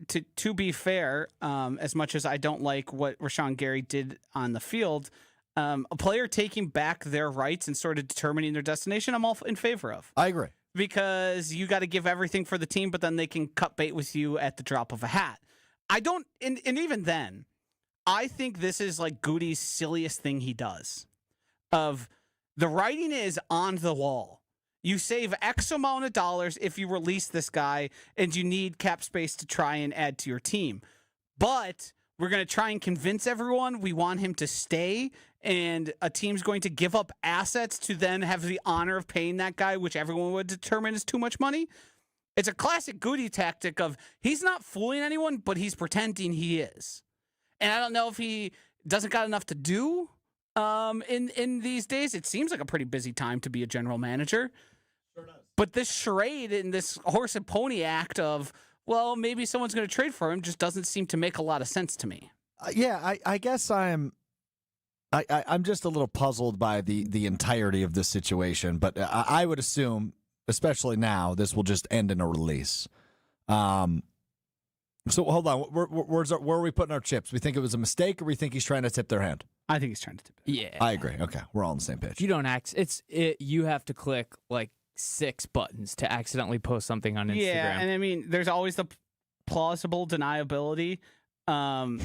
to be fair, as much as I don't like what Rashan Gary did on the field, a player taking back their rights and sort of determining their destination, I'm all in favor of. I agree. Because you got to give everything for the team, but then they can cut bait with you at the drop of a hat. I don't, and even then, I think this is like Goody's silliest thing he does. Of the writing is on the wall. You save X amount of dollars if you release this guy, and you need cap space to try and add to your team. But we're going to try and convince everyone we want him to stay, and a team's going to give up assets to then have the honor of paying that guy, which everyone would determine is too much money. It's a classic Goody tactic of he's not fooling anyone, but he's pretending he is. And I don't know if he doesn't got enough to do in these days. It seems like a pretty busy time to be a general manager. Sure does. But this charade and this horse and pony act of, well, maybe someone's going to trade for him just doesn't seem to make a lot of sense to me. I guess I'm just a little puzzled by the entirety of this situation. But I would assume, especially now, this will just end in a release. So hold on, where are we putting our chips? We think it was a mistake, or we think he's trying to tip their hand? I think he's trying to tip it. Yeah, I agree. Okay, we're all on the same page. You don't you have to click like 6 buttons to accidentally post something on Instagram. Yeah, and I mean, there's always the plausible deniability of,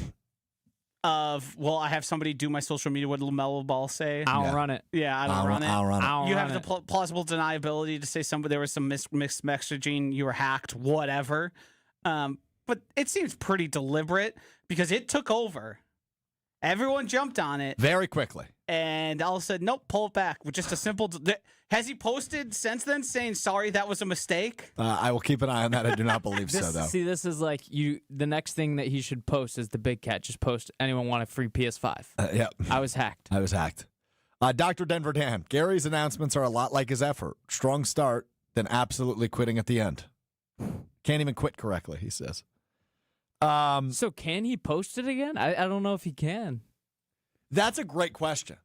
well, I have somebody do my social media. What did LaMelo Ball say? I don't run it. Yeah, I don't run it. I don't run it. You have the plausible deniability to say there was some mixed messaging, you were hacked, whatever. But it seems pretty deliberate because it took over. Everyone jumped on it. Very quickly. And all of a sudden, nope, pull it back with just a simple. Has he posted since then saying, sorry, that was a mistake? I will keep an eye on that. I do not believe so, though. See, this is like the next thing that he should post is the big cat. Just post, anyone want a free PS5? Yep. I was hacked. Dr. Denver Dan, Gary's announcements are a lot like his effort. Strong start, then absolutely quitting at the end. Can't even quit correctly, he says. So can he post it again? I don't know if he can. That's a great question.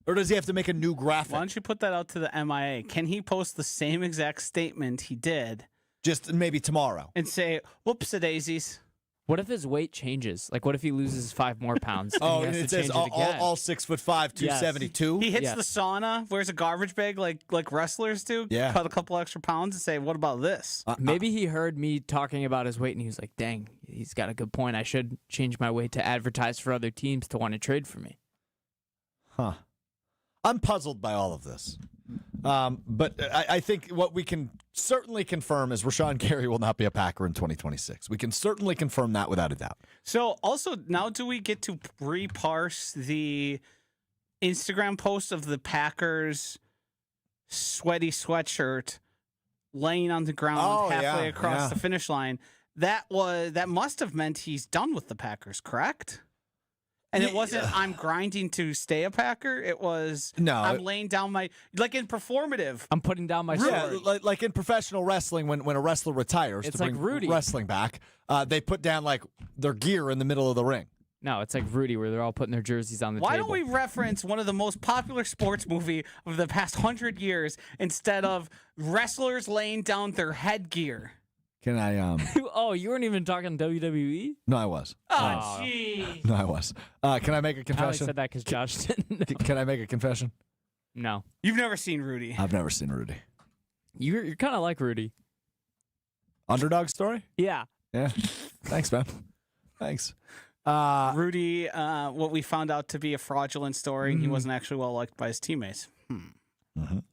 Or does he have to make a new graphic? Why don't you put that out to the MIA? Can he post the same exact statement he did? Just maybe tomorrow. And say, whoopsie-daisies. What if his weight changes? Like, what if he loses 5 more pounds? Oh, and and it says all 6'5", 272. He hits Yes. the sauna, wears a garbage bag like wrestlers do, Yeah. cut a couple extra pounds and say, what about this? Maybe he heard me talking about his weight and he was like, dang, he's got a good point. I should change my weight to advertise for other teams to want to trade for me. Huh. I'm puzzled by all of this. But I think what we can certainly confirm is Rashan Gary will not be a Packer in 2026. We can certainly confirm that without a doubt. So also, now do we get to re-parse the Instagram post of the Packers sweaty sweatshirt laying on the ground halfway across the finish line? That must have meant he's done with the Packers, correct? And it wasn't, I'm grinding to stay a Packer. It was, I'm laying down like in performative. I'm putting down my sword. Yeah, like in professional wrestling, when a wrestler retires It's to bring like Rudy. wrestling back, they put down like their gear in the middle of the ring. No, it's like Rudy, where they're all putting their jerseys on the Why table. don't we reference one of the most popular sports movie of the past 100 years instead of wrestlers laying down their headgear? Can I? Oh, you weren't even talking WWE? No, I was. Oh, jeez. No, I was. Can I make a I only confession? said that because Josh didn't know. Can I make a confession? No. You've never seen Rudy. I've never seen Rudy. You're kind of like Rudy. Underdog story? Yeah. Yeah. Thanks, man. Thanks. Rudy, what we found out to be a fraudulent story, and he wasn't actually well liked by his teammates.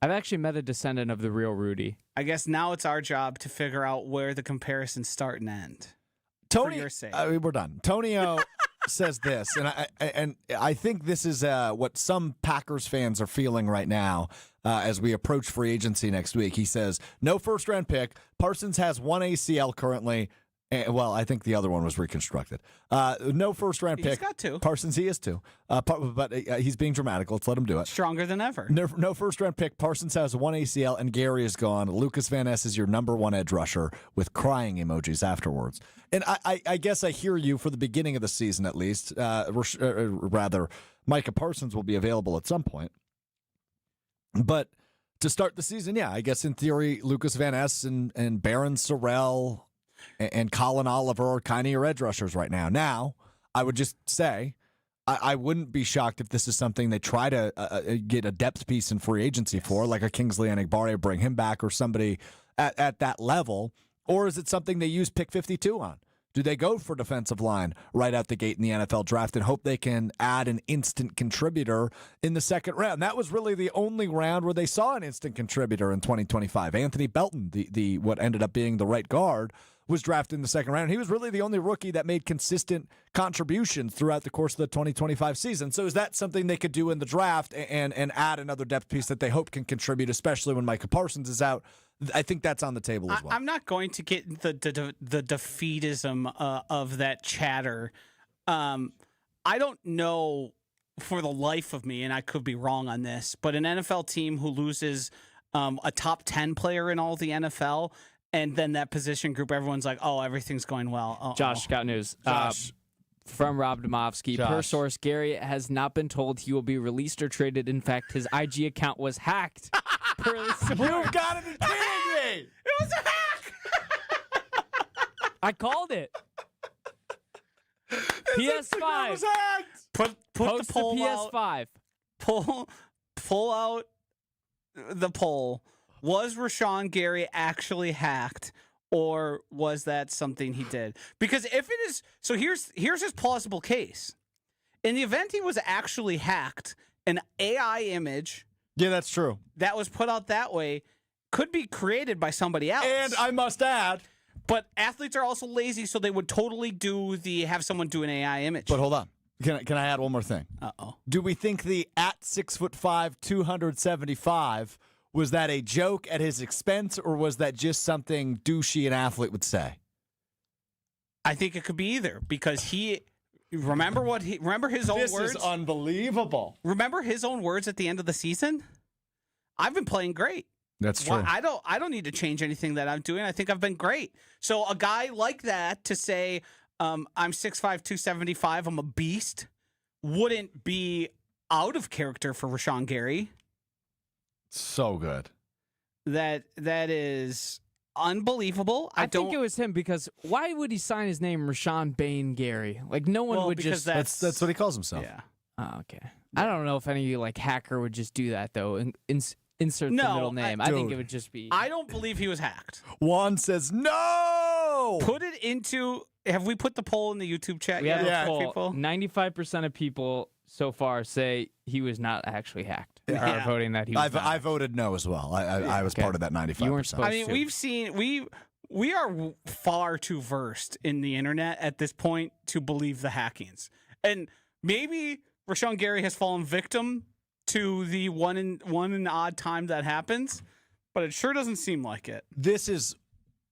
I've actually met a descendant of the real Rudy. I guess now it's our job to figure out where the comparisons start and end. Tony, for your sake. We're done. Tonio says this, and I think this is what some Packers fans are feeling right now as we approach free agency next week. He says, no first-round pick. Parsons has one ACL currently. Well, I think the other one was reconstructed. No first-round pick. He's got two. Parsons, he is two. But he's being dramatic. Let's let him do it. Stronger than ever. No first-round pick. Parsons has one ACL, and Gary is gone. Lucas Van Ness is your number one edge rusher with crying emojis afterwards. And I guess I hear you for the beginning of the season at least. Rather, Micah Parsons will be available at some point. But to start the season, yeah, I guess in theory, Lucas Van Ness and Baron Sorrell and Colin Oliver are kind of your edge rushers right now. Now, I would just say I wouldn't be shocked if this is something they try to get a depth piece in free agency for, like a Kingsley Enagbare, bring him back, or somebody at that level. Or is it something they use pick 52 on? Do they go for defensive line right out the gate in the NFL draft and hope they can add an instant contributor in the second round? That was really the only round where they saw an instant contributor in 2025. Anthony Belton, the what ended up being the right guard, was drafted in the second round. He was really the only rookie that made consistent contributions throughout the course of the 2025 season. So is that something they could do in the draft and add another depth piece that they hope can contribute, especially when Micah Parsons is out? I think that's on the table as well. I'm not going to get the defeatism of that chatter. I don't know for the life of me, and I could be wrong on this, but an NFL team who loses a top 10 player in all the NFL, and then that position group, everyone's like, oh, everything's going well. Josh, got news. Josh. From Rob Demovsky. Josh. Per source, Gary has not been told he will be released or traded. In fact, his IG account was hacked. Per the source. You've got to be kidding me! It was a hack! I called it. PS5. was hacked! Put Post the poll the out. PS5. Pull out the poll. Was Rashan Gary actually hacked, or was that something he did? Because if it is, so here's his plausible case. In the event he was actually hacked, an AI image Yeah, that's true. that was put out that way could be created by somebody else. And I must add, But athletes are also lazy, so they would totally have someone do an AI image. but hold on. Can I add one more thing? Uh-oh. Do we think the at 6'5", 275, was that a joke at his expense, or was that just something douchey an athlete would say? I think it could be either, because remember his own words? This is unbelievable. Remember his own words at the end of the season? I've been playing great. That's true. Well, I don't need to change anything that I'm doing. I think I've been great. So a guy like that to say, I'm 6'5", 275, I'm a beast, wouldn't be out of character for Rashan Gary. So good. That is unbelievable. I think it was him, because why would he sign his name Rashan Bain Gary? Like, no one would because just. That's what he calls himself. Yeah. Oh, okay. I don't know if any hacker would just do that though. Insert the middle name. I think dude. it would just be. I don't believe he was hacked. Juan says no. Put it into. Have we put the poll in the YouTube chat We yet? have a poll. People? 95% of people so far say he was not actually hacked. Yeah. Are voting that he was. I voted no as well. I was Okay. part of that 95%. You weren't supposed I mean, to. we've seen we are far too versed in the internet at this point to believe the hackings, and maybe Rashan Gary has fallen victim to the one in odd time that happens, but it sure doesn't seem like it. This is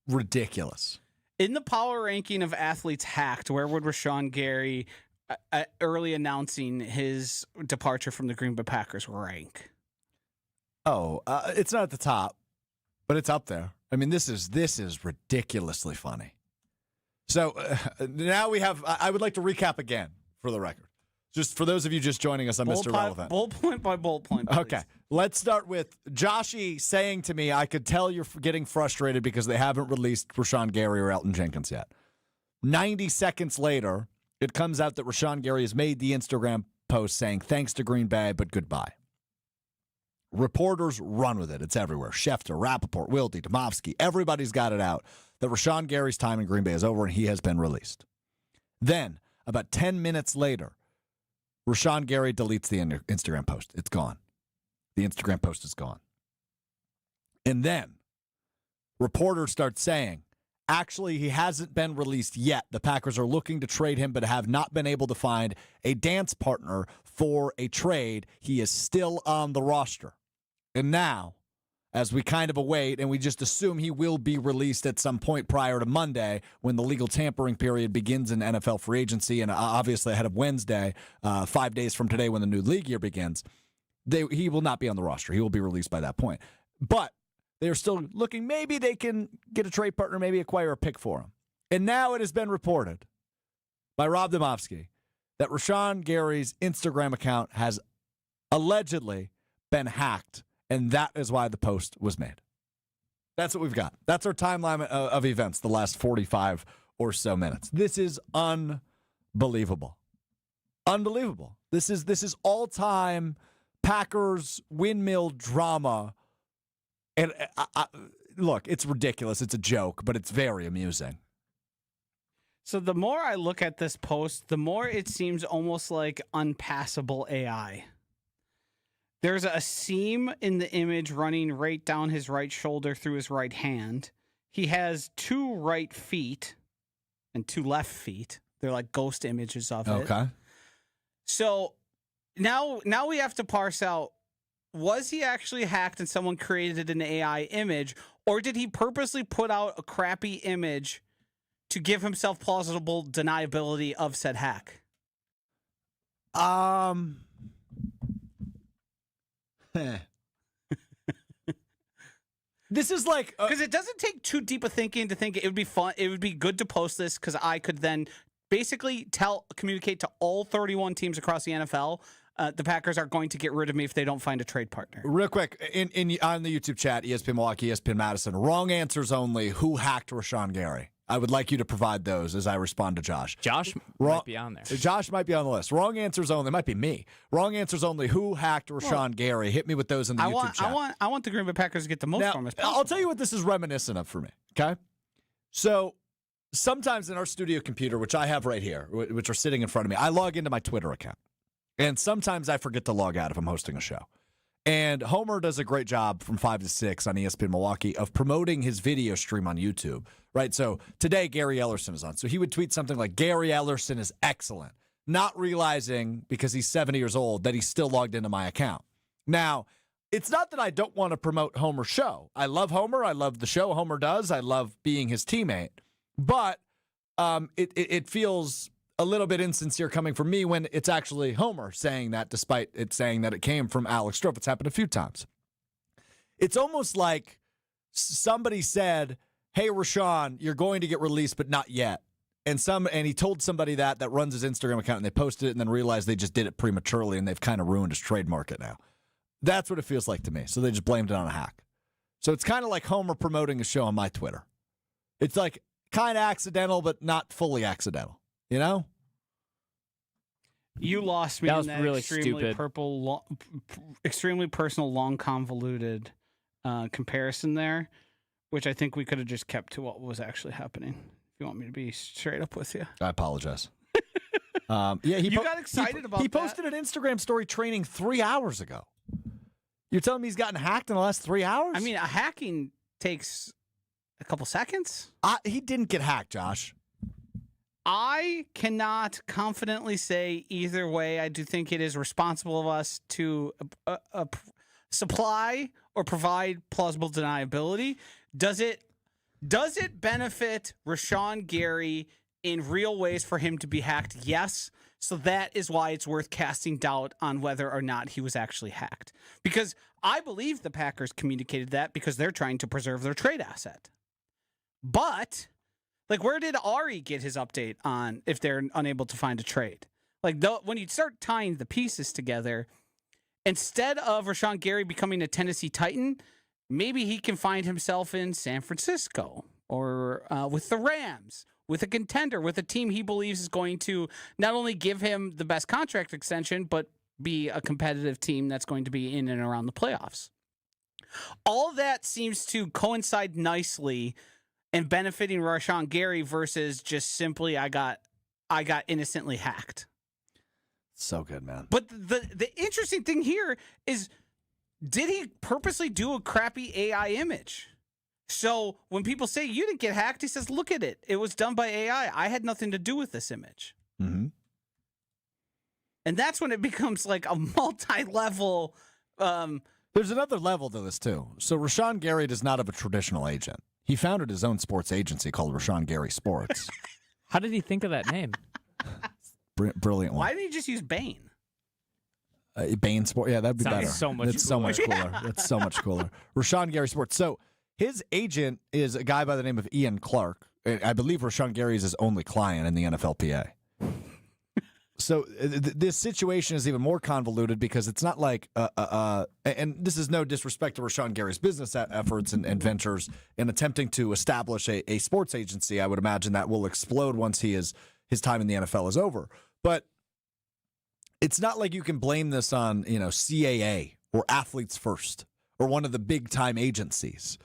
ridiculous. In the power ranking of athletes hacked, where would Rashan Gary, early announcing his departure from the Green Bay Packers, rank? Oh, it's not at the top, but it's up there. I mean, this is ridiculously funny. So now we have. I would like to recap again for the record. Just for those of you just joining us on Mr. Relevant. Bullet point by bullet point, please. Okay, let's start with Joshy saying to me, I could tell you're getting frustrated because they haven't released Rashan Gary or Elton Jenkins yet. 90 seconds later, it comes out that Rashan Gary has made the Instagram post saying, thanks to Green Bay, but goodbye. Reporters run with it. It's everywhere. Schefter, Rappaport, Wilde, Demovsky, everybody's got it out that Rashan Gary's time in Green Bay is over and he has been released. Then, about 10 minutes later, Rashan Gary deletes the Instagram post. It's gone. The Instagram post is gone. And then reporters start saying, actually, he hasn't been released yet. The Packers are looking to trade him, but have not been able to find a dance partner for a trade. He is still on the roster. And now, as we kind of await, and we just assume he will be released at some point prior to Monday when the legal tampering period begins in NFL free agency, and obviously ahead of Wednesday, 5 days from today when the new league year begins, he will not be on the roster. He will be released by that point. But they're still looking. Maybe they can get a trade partner, maybe acquire a pick for him. And now it has been reported by Rob Demovsky that Rashan Gary's Instagram account has allegedly been hacked, and that is why the post was made. That's what we've got. That's our timeline of events the last 45 or so minutes. This is unbelievable. Unbelievable. This is all-time Packers windmill drama. And look, it's ridiculous. It's a joke, but it's very amusing. So the more I look at this post, the more it seems almost like unpassable AI. There's a seam in the image running right down his right shoulder through his right hand. He has 2 right feet and 2 left feet. They're like ghost images of it. Okay. So now we have to parse out, was he actually hacked and someone created an AI image, or did he purposely put out a crappy image to give himself plausible deniability of said hack? This is like because it doesn't take too deep of thinking to think it would be fun. It would be good to post this because I could then basically communicate to all 31 teams across the NFL. The Packers are going to get rid of me if they don't find a trade partner. real quick on the YouTube chat, ESPN Milwaukee, ESPN Madison. Wrong answers only. Who hacked Rashan Gary? I would like you to provide those as I respond to Josh. Josh might be on there. Josh might be on the list. Wrong answers only. It might be me. Wrong answers only. Who hacked Rashan Gary? Hit me with those in the YouTube chat. I want the Green Bay Packers to get the most now, from us possible. I'll tell you what this is reminiscent of for me, okay? So sometimes in our studio computer, which I have right here, which are sitting in front of me, I log into my Twitter account. And sometimes I forget to log out if I'm hosting a show. And Homer does a great job from 5 to 6 on ESPN Milwaukee of promoting his video stream on YouTube, right? So today, Gary Ellerson is on. So he would tweet something like, Gary Ellerson is excellent, not realizing, because he's 70 years old, that he's still logged into my account. Now, it's not that I don't want to promote Homer's show. I love Homer. I love the show Homer does. I love being his teammate. But it feels a little bit insincere coming from me when it's actually Homer saying that, despite it saying that it came from Alex Strouf. It's happened a few times. It's almost like somebody said, hey, Rashan, you're going to get released, but not yet. And he told somebody that runs his Instagram account, and they posted it and then realized they just did it prematurely, and they've kind of ruined his trade market now. That's what it feels like to me. So they just blamed it on a hack. So it's kind of like Homer promoting a show on my Twitter. It's like kind of accidental, but not fully accidental. You know? You lost me That was in that really extremely stupid. extremely personal, long, convoluted comparison there, which I think we could have just kept to what was actually happening. If you want me to be straight up with you. I apologize. Yeah, you got excited about that. He posted an Instagram story training 3 hours ago. You're telling me he's gotten hacked in the last 3 hours? I mean, a hacking takes a couple seconds. He didn't get hacked, Josh. I cannot confidently say either way. I do think it is responsible of us to supply or provide plausible deniability. Does it benefit Rashan Gary in real ways for him to be hacked? Yes. So that is why it's worth casting doubt on whether or not he was actually hacked. Because I believe the Packers communicated that because they're trying to preserve their trade asset. But like, where did Ari get his update on if they're unable to find a trade? Like, when you start tying the pieces together, instead of Rashan Gary becoming a Tennessee Titan, maybe he can find himself in San Francisco or with the Rams, with a contender, with a team he believes is going to not only give him the best contract extension, but be a competitive team that's going to be in and around the playoffs. All that seems to coincide nicely and benefiting Rashan Gary versus just simply I got I got innocently hacked. So good, man. But the interesting thing here is, did he purposely do a crappy AI image? So when people say you didn't get hacked, he says, look at it. It was done by AI. I had nothing to do with this image. Mm-hmm. And that's when it becomes like a multi-level. There's another level to this, too. So Rashan Gary does not have a traditional agent. He founded his own sports agency called Rashan Gary Sports. How did he think of that name? Brilliant one. Why didn't he just use Bane? Bane Sport. Yeah, that'd be Sounds better. so much That's so cooler. much cooler. That's so much cooler. Rashan Gary Sports. So his agent is a guy by the name of Ian Clark. I believe Rashan Gary is his only client in the NFLPA. So this situation is even more convoluted because it's not like, and this is no disrespect to Rashan Gary's business efforts and ventures in attempting to establish a sports agency. I would imagine that will explode once his time in the NFL is over. But it's not like you can blame this on, CAA or Athletes First or one of the big time agencies.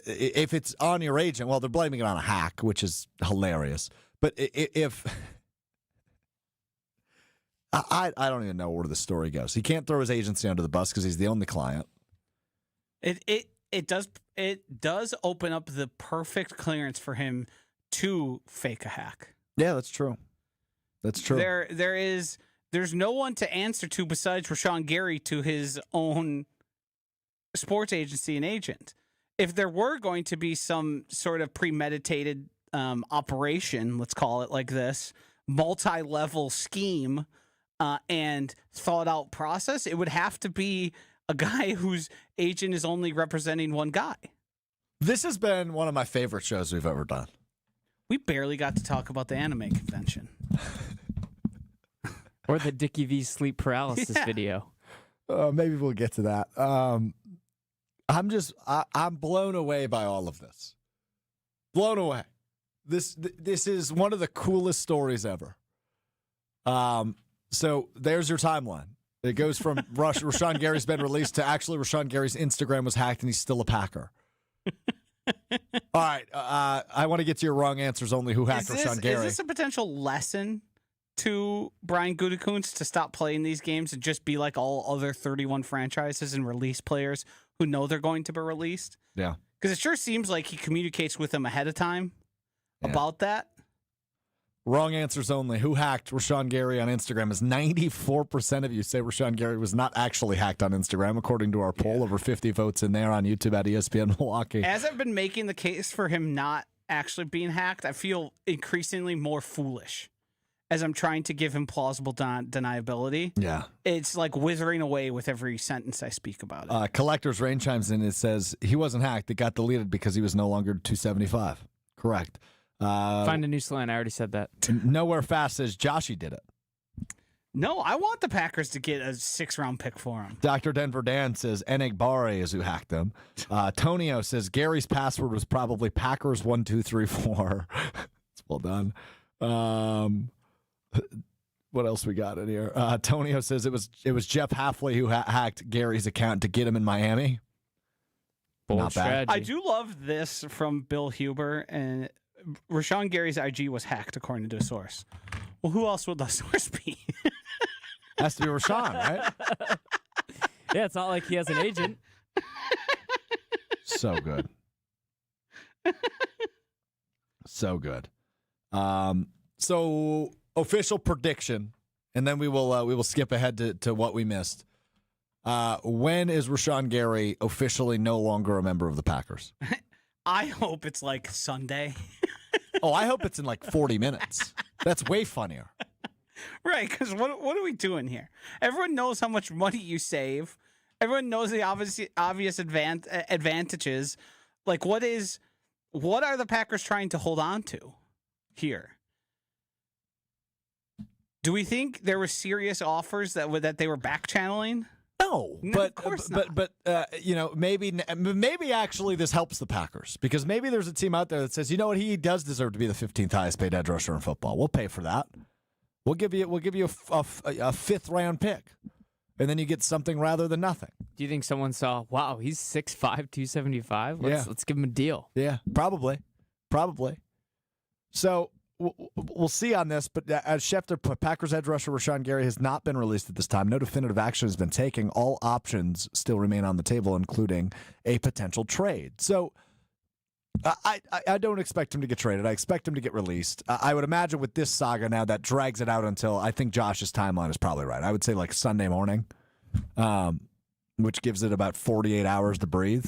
If it's on your agent, well, they're blaming it on a hack, which is hilarious. But if I don't even know where the story goes. He can't throw his agency under the bus because he's the only client. It does open up the perfect clearance for him to fake a hack. Yeah, that's true. That's true. There's no one to answer to besides Rashan Gary to his own sports agency and agent. If there were going to be some sort of premeditated operation, let's call it like this, multi-level scheme and thought-out process, it would have to be a guy whose agent is only representing one guy. This has been one of my favorite shows we've ever done. We barely got to talk about the anime convention. Or the Dickie V sleep paralysis video. Maybe we'll get to that. I'm blown away by all of this. Blown away. This is one of the coolest stories ever. So there's your timeline. It goes from Rashan Gary's been released to actually Rashan Gary's Instagram was hacked and he's still a Packer. All right. I want to get to your wrong answers only. Who hacked Rashan Gary? Is this a potential lesson to Brian Gutekunst to stop playing these games and just be like all other 31 franchises and release players who know they're going to be released? Yeah. Because it sure seems like he communicates with them ahead of time about that. Wrong answers only. Who hacked Rashan Gary on Instagram? Is 94% of you say Rashan Gary was not actually hacked on Instagram, according to our poll. Over 50 votes in there on YouTube at ESPN Milwaukee. As I've been making the case for him not actually being hacked, I feel increasingly more foolish as I'm trying to give him plausible deniability. Yeah. It's like withering away with every sentence I speak about it. Collector's Rain chimes in. It says he wasn't hacked. It got deleted because he was no longer 275. Correct. Find a new slant. I already said that. Nowhere Fast says Joshy did it. No, I want the Packers to get a 6th-round pick for him. Dr. Denver Dan says Enegbare is who hacked him. Tonio says Gary's password was probably Packers1234. It's well done. What else we got in here? Tonio says it was Jeff Halfley who hacked Gary's account to get him in Miami. Bold Not bad. strategy. I do love this from Bill Huber, and Rashan Gary's IG was hacked, according to a source. Well, who else would the source be? Has to be Rashan, right? Yeah, it's not like he has an agent. So good. So good. So official prediction, and then we will skip ahead to what we missed. When is Rashan Gary officially no longer a member of the Packers? I hope it's like Sunday. Oh, I hope it's in like 40 minutes. That's way funnier. Right, because what are we doing here? Everyone knows how much money you save. Everyone knows the obvious advantages. Like, what are the Packers trying to hold on to here? Do we think there were serious offers that they were back channeling? No, of course not. But maybe actually this helps the Packers because maybe there's a team out there that says, you know what, he does deserve to be the 15th highest paid edge rusher in football. We'll pay for that. We'll give you a 5th round pick, and then you get something rather than nothing. Do you think someone saw, wow, he's 6'5", 275? Let's give him a deal. Yeah, probably. So we'll see on this, but as Schefter put, Packers edge rusher Rashan Gary has not been released at this time. No definitive action has been taken. All options still remain on the table, including a potential trade. So I don't expect him to get traded. I expect him to get released. I would imagine with this saga now that drags it out until, I think Josh's timeline is probably right. I would say like Sunday morning, which gives it about 48 hours to breathe.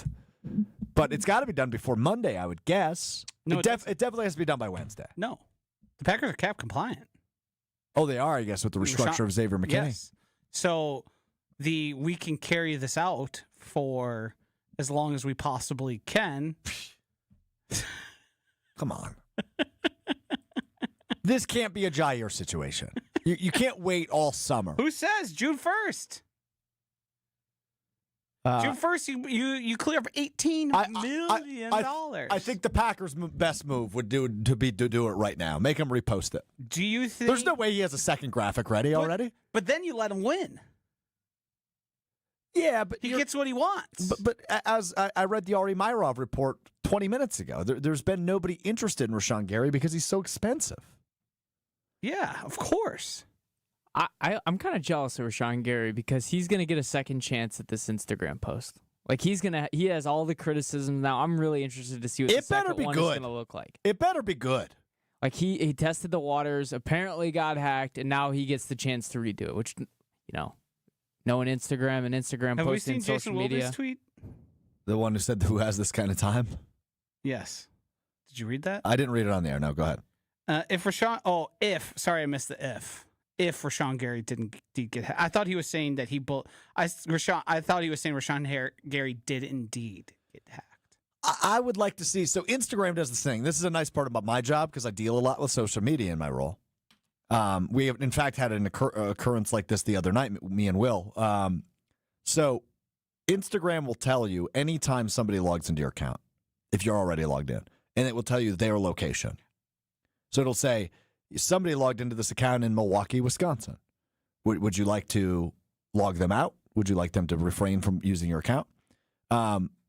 But it's got to be done before Monday, I would guess. No, it definitely has to be done by Wednesday. No. The Packers are cap compliant. Oh, they are, I guess, with the restructure of Xavier McKinney. Yes. So we can carry this out for as long as we possibly can. Come on. This can't be a Jair situation. You can't wait all summer. Who says June 1st? June 1st, you clear up $18 million. I think the Packers' best move would do it right now. Make him repost it. Do you think? There's no way he has a second graphic ready already. But then you let him win. Yeah, but he gets what he wants. But as I read the Ari Myrov report 20 minutes ago, there's been nobody interested in Rashan Gary because he's so expensive. Yeah, of course. I'm kind of jealous of Rashan Gary because he's going to get a second chance at this Instagram post. Like he has all the criticism now. I'm really interested to see what the second one is going to look like. It better be good. Like he tested the waters, apparently got hacked, and now he gets the chance to redo it, which, knowing Instagram and Instagram Have posting we seen social Jason media. Wilder's tweet? The one who said who has this kind of time? Yes. Did you read that? I didn't read it on the air. No, go ahead. Sorry, I missed the if. If Rashan Gary did get hacked. I thought he was saying that I thought he was saying Rashan Gary did indeed get hacked. I would like to see. So Instagram does this thing. This is a nice part about my job because I deal a lot with social media in my role. We have, in fact, had an occurrence like this the other night, me and Will. So Instagram will tell you anytime somebody logs into your account, if you're already logged in, and it will tell you their location. So it'll say, somebody logged into this account in Milwaukee, Wisconsin. Would you like to log them out? Would you like them to refrain from using your account?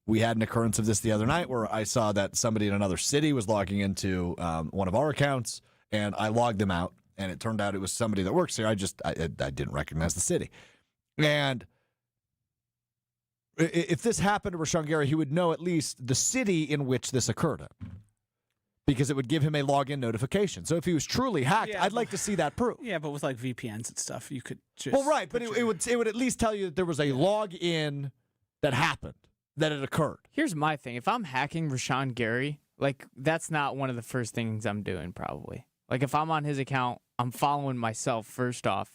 We had an occurrence of this the other night where I saw that somebody in another city was logging into one of our accounts, and I logged them out, and it turned out it was somebody that works here. I didn't recognize the city. And if this happened to Rashan Gary, he would know at least the city in which this occurred in, because it would give him a login notification. So if he was truly hacked, I'd like to see that proof. Yeah, but with like VPNs and stuff, you could just... Well, right, but it would at least tell you that there was a login that happened, that it occurred. Here's my thing. If I'm hacking Rashan Gary, like, that's not one of the first things I'm doing, probably. Like, if I'm on his account, I'm following myself first off.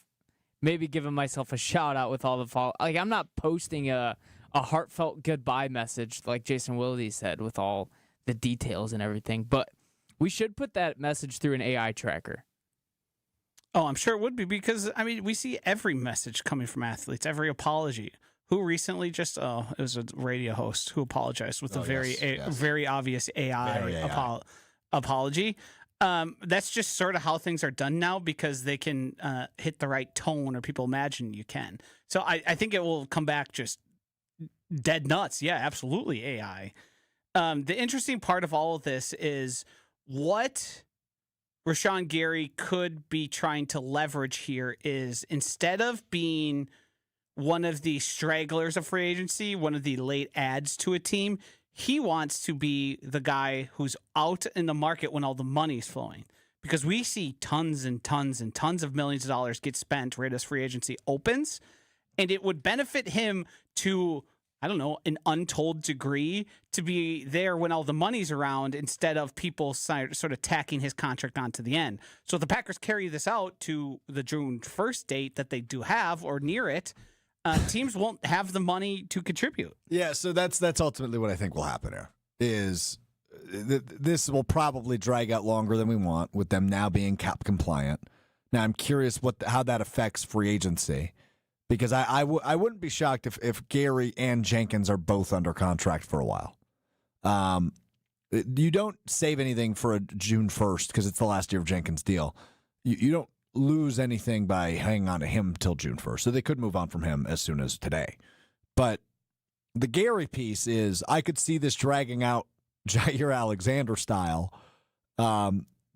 Maybe giving myself a shout-out with all the follow... Like, I'm not posting a heartfelt goodbye message like Jason Wilde said with all the details and everything, but we should put that message through an AI tracker. Oh, I'm sure it would be, because, I mean, we see every message coming from athletes, every apology. Who recently it was a radio host who apologized with very obvious AI apology. That's just sort of how things are done now, because they can hit the right tone, or people imagine you can. So I think it will come back just dead nuts. Yeah, absolutely AI. The interesting part of all of this is what Rashan Gary could be trying to leverage here is, instead of being one of the stragglers of free agency, one of the late adds to a team, he wants to be the guy who's out in the market when all the money's flowing. Because we see tons and tons and tons of millions of dollars get spent right as free agency opens, and it would benefit him to, I don't know, an untold degree, to be there when all the money's around, instead of people sort of tacking his contract onto the end. So if the Packers carry this out to the June 1st date that they do have, or near it, teams won't have the money to contribute. Yeah, so that's ultimately what I think will happen here. Is this will probably drag out longer than we want, with them now being cap compliant. Now I'm curious how that affects free agency. Because I wouldn't be shocked if Gary and Jenkins are both under contract for a while. You don't save anything for a June 1st because it's the last year of Jenkins' deal. You don't lose anything by hanging on to him till June 1st. So they could move on from him as soon as today. But the Gary piece is, I could see this dragging out Jair Alexander style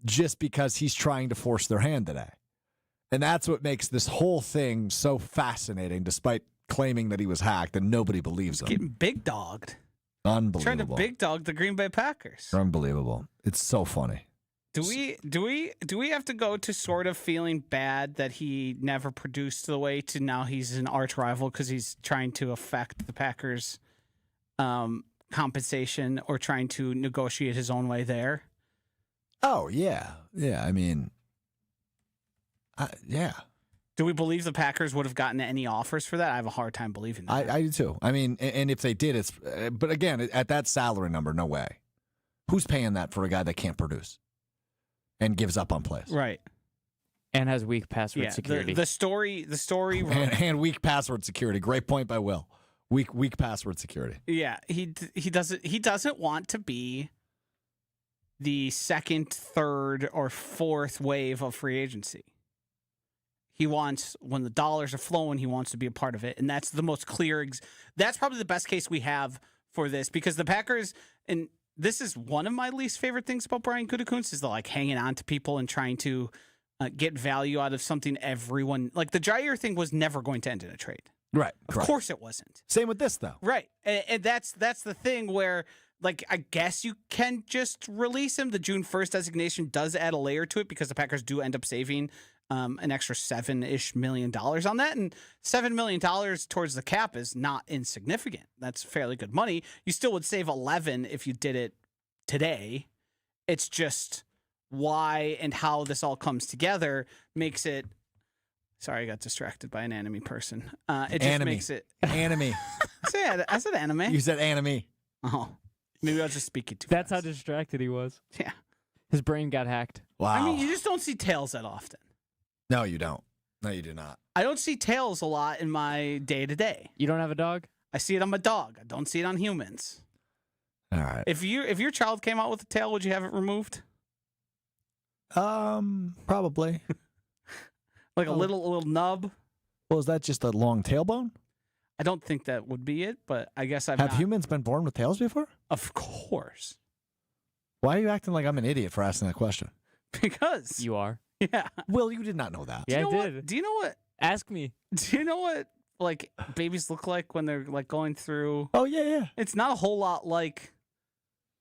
just because he's trying to force their hand today. And that's what makes this whole thing so fascinating, despite claiming that he was hacked and nobody believes him. Getting big dogged. Unbelievable. Trying to big dog the Green Bay Packers. Unbelievable. It's so funny. Do we have to go to sort of feeling bad that he never produced the way to now he's an arch rival because he's trying to affect the Packers' compensation or trying to negotiate his own way there? Oh, yeah. Yeah, I mean, yeah. Do we believe the Packers would have gotten any offers for that? I have a hard time believing that. I do too. I mean, and if they did, but again, at that salary number, no way. Who's paying that for a guy that can't produce and gives up on plays? Right. And has weak password security. The story and weak password security. Great point by Will. Weak password security. Yeah, he doesn't want to be the second, third, or fourth wave of free agency. He wants, when the dollars are flowing, he wants to be a part of it. And that's the most clear. That's probably the best case we have for this because the Packers, and this is one of my least favorite things about Brian Gutekunst, is the hanging on to people and trying to get value out of something everyone, like the Jair thing was never going to end in a trade. Right. Of course it wasn't. Same with this, though. Right. And that's the thing where, I guess you can just release him. The June 1st designation does add a layer to it because the Packers do end up saving an extra $7-ish million on that. And $7 million towards the cap is not insignificant. That's fairly good money. You still would save 11 if you did it today. It's just why and how this all comes together makes it. Sorry, I got distracted by an anime person. It just makes it. Anime. I said anime. You said anime. Oh. Maybe I was just speaking too That's fast. how distracted he was. Yeah. His brain got hacked. Wow. I mean, you just don't see tails that often. No, you don't. No, you do not. I don't see tails a lot in my day-to-day. You don't have a dog? I see it on my dog. I don't see it on humans. All right. If your child came out with a tail, would you have it removed? Probably. Like a little nub? Well, is that just a long tailbone? I don't think that would be it, but I guess I've Have humans been born with tails before? Of course. Why are you acting like I'm an idiot for asking that question? Because. You are. Yeah. Will, you did not know that. Yeah, I What? did. Do you know what? Ask me. Do you know what babies look like when they're going through? Oh, yeah. It's not a whole lot like.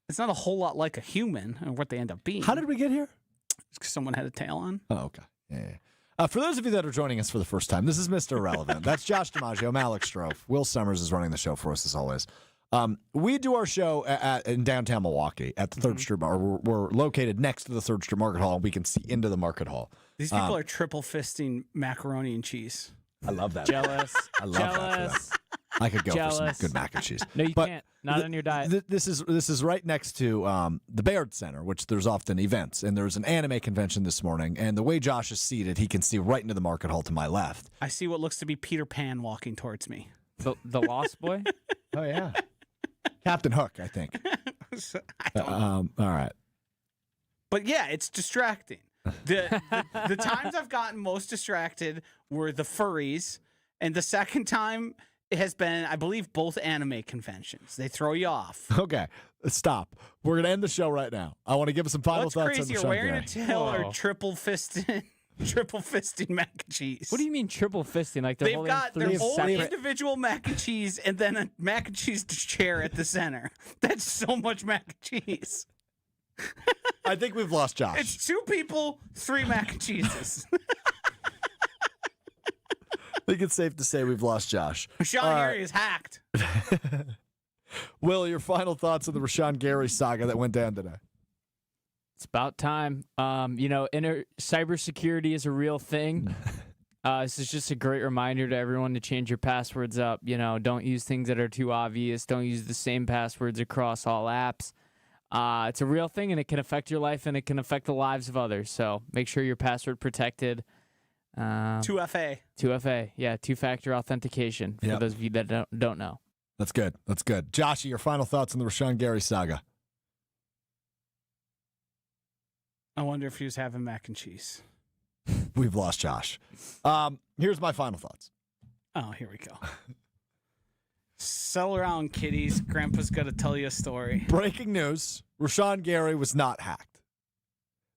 It's not a whole lot like a human and what they end up being. How did we get here? It's 'cause someone had a tail on. Oh, okay. Yeah. For those of you that are joining us for the first time, this is Mr. Irrelevant. That's Josh DiMaggio. I'm Alex Strouf. Will Sommers is running the show for us as always. We do our show in downtown Milwaukee at the 3rd Street Market. We're located next to the 3rd Street Market Hall. We can see into the market hall. These people are triple fisting macaroni and cheese. I love that. Jealous. I love that. Jealous. I could go for Jealous. some good mac and cheese. No, you But can't. Not on your diet. This is right next to the Baird Center, which there's often events. And there's an anime convention this morning. And the way Josh is seated, he can see right into the market hall to my left. I see what looks to be Peter Pan walking towards me. The Lost Boy? Oh, yeah. Captain Hook, I think. I don't know. All right. But yeah, it's distracting. The times I've gotten most distracted were the furries, and the second time it has been, I believe, both anime conventions. They throw you off. Okay, stop. We're going to end the show right now. I want to give some final What's thoughts crazier, on Rashan wearing Gary. a tail Whoa. or triple fisting mac and cheese? What do you mean triple fisting? Like they're They've holding got three their own separate... individual mac and cheese and then a mac and cheese chair at the center. That's so much mac and cheese. I think we've lost Josh. It's 2 people, 3 mac and cheeses. I think it's safe to say we've lost Josh. Rashan Gary is hacked. Will, your final thoughts on the Rashan Gary saga that went down today? It's about time. Cybersecurity is a real thing. This is just a great reminder to everyone to change your passwords up. Don't use things that are too obvious. Don't use the same passwords across all apps. It's a real thing, and it can affect your life, and it can affect the lives of others. So make sure you're password protected. 2FA. 2FA, yeah, 2-factor authentication for those of you that don't know. That's good. That's good. Joshy, your final thoughts on the Rashan Gary saga? I wonder if he was having mac and cheese. We've lost Josh. Here's my final thoughts. Oh, here we go. Settle around, kiddies. Grandpa's got to tell you a story. Breaking news, Rashan Gary was not hacked.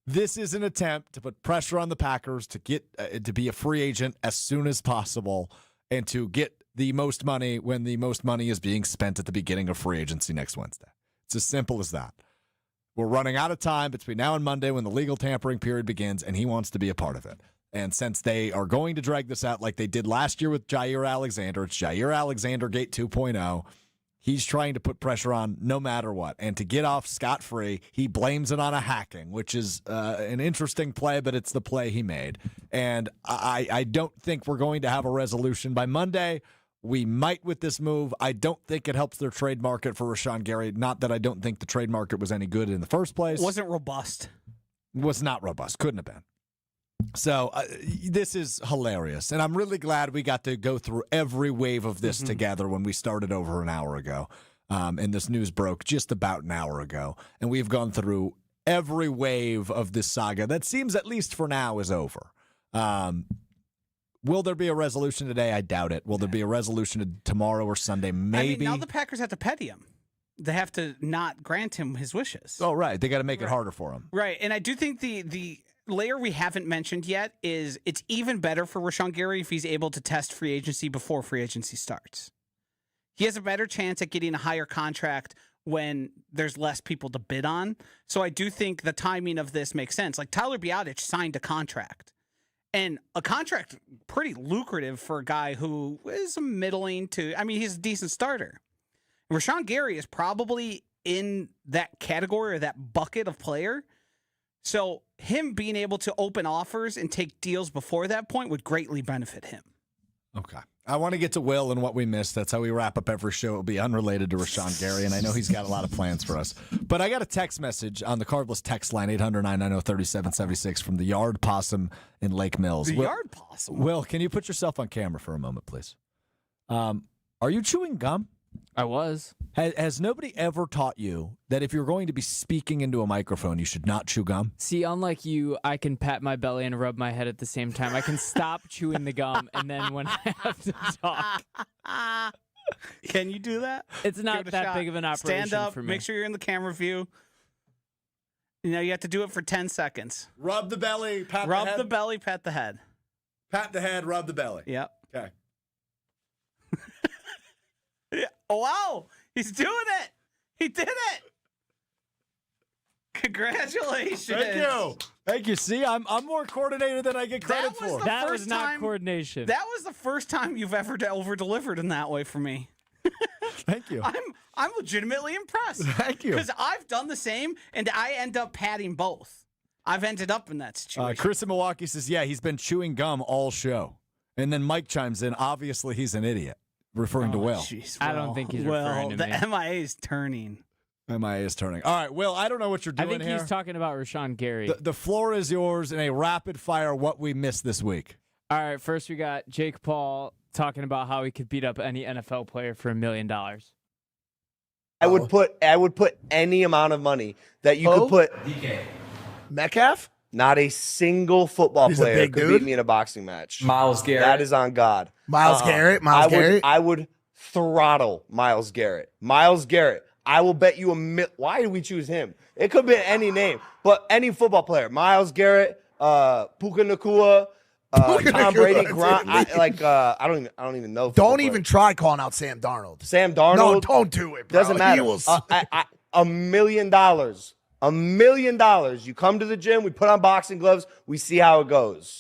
This is an attempt to put pressure on the Packers to get to be a free agent as soon as possible and to get the most money when the most money is being spent at the beginning of free agency next Wednesday. It's as simple as that. We're running out of time between now and Monday when the legal tampering period begins, and he wants to be a part of it. And since they are going to drag this out like they did last year with Jair Alexander, it's Jair Alexander Gate 2.0. He's trying to put pressure on no matter what. And to get off scot-free, he blames it on a hacking, which is an interesting play, but it's the play he made. And I don't think we're going to have a resolution by Monday. We might with this move. I don't think it helps their trade market for Rashan Gary. Not that I don't think the trade market was any good in the first place. Wasn't robust. Was not robust. Couldn't have been. So this is hilarious. And I'm really glad we got to go through every wave of this together when we started over an hour ago. And this news broke just about an hour ago. And we've gone through every wave of this saga that seems, at least for now, is over. Will there be a resolution today? I doubt it. Will there be a resolution tomorrow or Sunday? Maybe. I mean, now the Packers have to petty him. They have to not grant him his wishes. Oh, right. They got to make it harder for him. Right. And I do think the layer we haven't mentioned yet is it's even better for Rashan Gary if he's able to test free agency before free agency starts. He has a better chance at getting a higher contract when there's less people to bid on. So I do think the timing of this makes sense. Like Tyler Biadasz signed a contract. And a contract pretty lucrative for a guy who is middling to, I mean, he's a decent starter. Rashan Gary is probably in that category or that bucket of player. So him being able to open offers and take deals before that point would greatly benefit him. Okay. I want to get to Will and what we missed. That's how we wrap up every show. It'll be unrelated to Rashan Gary, and I know he's got a lot of plans for us. But I got a text message on the Cardless text line, 800-990-3776 from the Yard Possum in Lake Mills. The Yard Possum? Will, can you put yourself on camera for a moment, please? Are you chewing gum? I was. Has nobody ever taught you that if you're going to be speaking into a microphone, you should not chew gum? See, unlike you, I can pat my belly and rub my head at the same time. I can stop chewing the gum, and then when I have to talk. Can you do that? It's not that big of an operation Stand up, for me. make sure you're in the camera view. You know, you have to do it for 10 seconds. Rub the belly, pat the head. Rub the belly, pat the head. Pat the head, rub the belly. Yep. Okay. Yeah. Oh, wow. He's doing it. He did it. Congratulations. Thank you. Thank you. See, I'm more coordinated than I get credit for. That was not coordination. That was the first time you've ever over-delivered in that way for me. Thank you. I'm legitimately impressed. Thank you. Because I've done the same, and I end up patting both. I've ended up in that situation. Chris in Milwaukee says, yeah, he's been chewing gum all show. And then Mike chimes in, obviously he's an idiot, referring to Will. Geez, I don't think he's referring to me. The MIA is turning. MIA is turning. All right, Will, I don't know what you're doing I think here. he's talking about Rashan Gary. The floor is yours in a rapid fire what we missed this week. All right, first we got Jake Paul talking about how he could beat up any NFL player for $1 million. I would put any amount of money that you could put. DK. Metcalf? Not a single football He's a player big could dude? beat me in a boxing match. Miles Garrett. That is on God. Miles Garrett. Miles Garrett. I would throttle Miles Garrett. Miles Garrett. I will bet you why did we choose him? It could be any name, but any football player. Miles Garrett, Puka Nacua, Tom Brady, Gronk. I don't even know. Don't even try calling out Sam Darnold. Sam Darnold. No, don't do it, bro. Doesn't matter. He will $1 million. $1 million. You come to the gym, we put on boxing gloves, we see how it goes.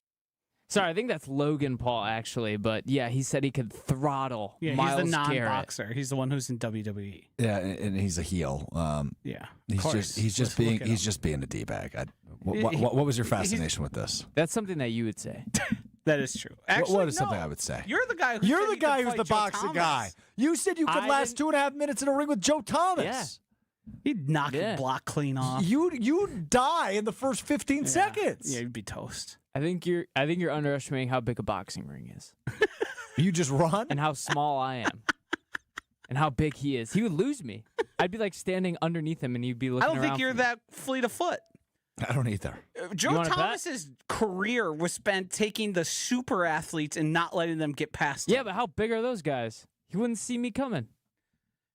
Sorry, I think that's Logan Paul, actually. But, yeah, he said he could throttle Miles he's the Garrett. non-boxer. He's the one who's in WWE. Yeah, and he's a heel. Yeah, He's just being a D-bag. What was your fascination with this? That's something that you would say. That is true. Actually, what is something I would say? You're the guy. You're the guy who's the boxing guy. You said you could last 2.5 minutes in a ring with Joe Thomas. Yeah. He'd knock your block clean off. You'd die in the first 15 seconds. Yeah, you'd be toast. I think you're underestimating how big a boxing ring is. You just run? And how small I am. And how big he is. He would lose me. I'd be like standing underneath him and he'd be looking I don't around think you're for me. that fleet of foot. I don't either. Joe Thomas's career was spent taking the super athletes and not letting them get past him. Yeah, but how big are those guys? He wouldn't see me coming.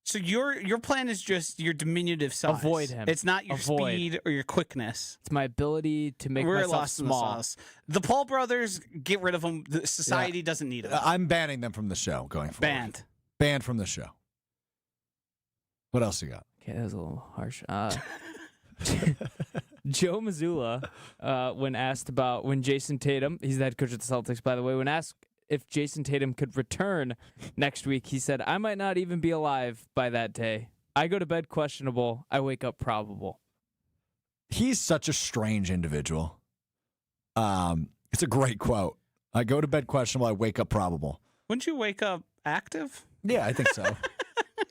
So your plan is just your diminutive size. Avoid him. It's not your Avoid. speed or your quickness. It's my ability to make We're myself lost in the small. sauce. The Paul brothers, get rid of them. The society doesn't need them. I'm banning them from the show going forward. Banned from the show. What else you got? Okay, that was a little harsh. Joe Mazzulla, when asked about when Jason Tatum, he's the head coach of the Celtics, by the way, when asked if Jason Tatum could return next week, he said, "I might not even be alive by that day. I go to bed questionable. I wake up probable." He's such a strange individual. It's a great quote. I go to bed questionable. I wake up probable. Wouldn't you wake up active? Yeah, I think so.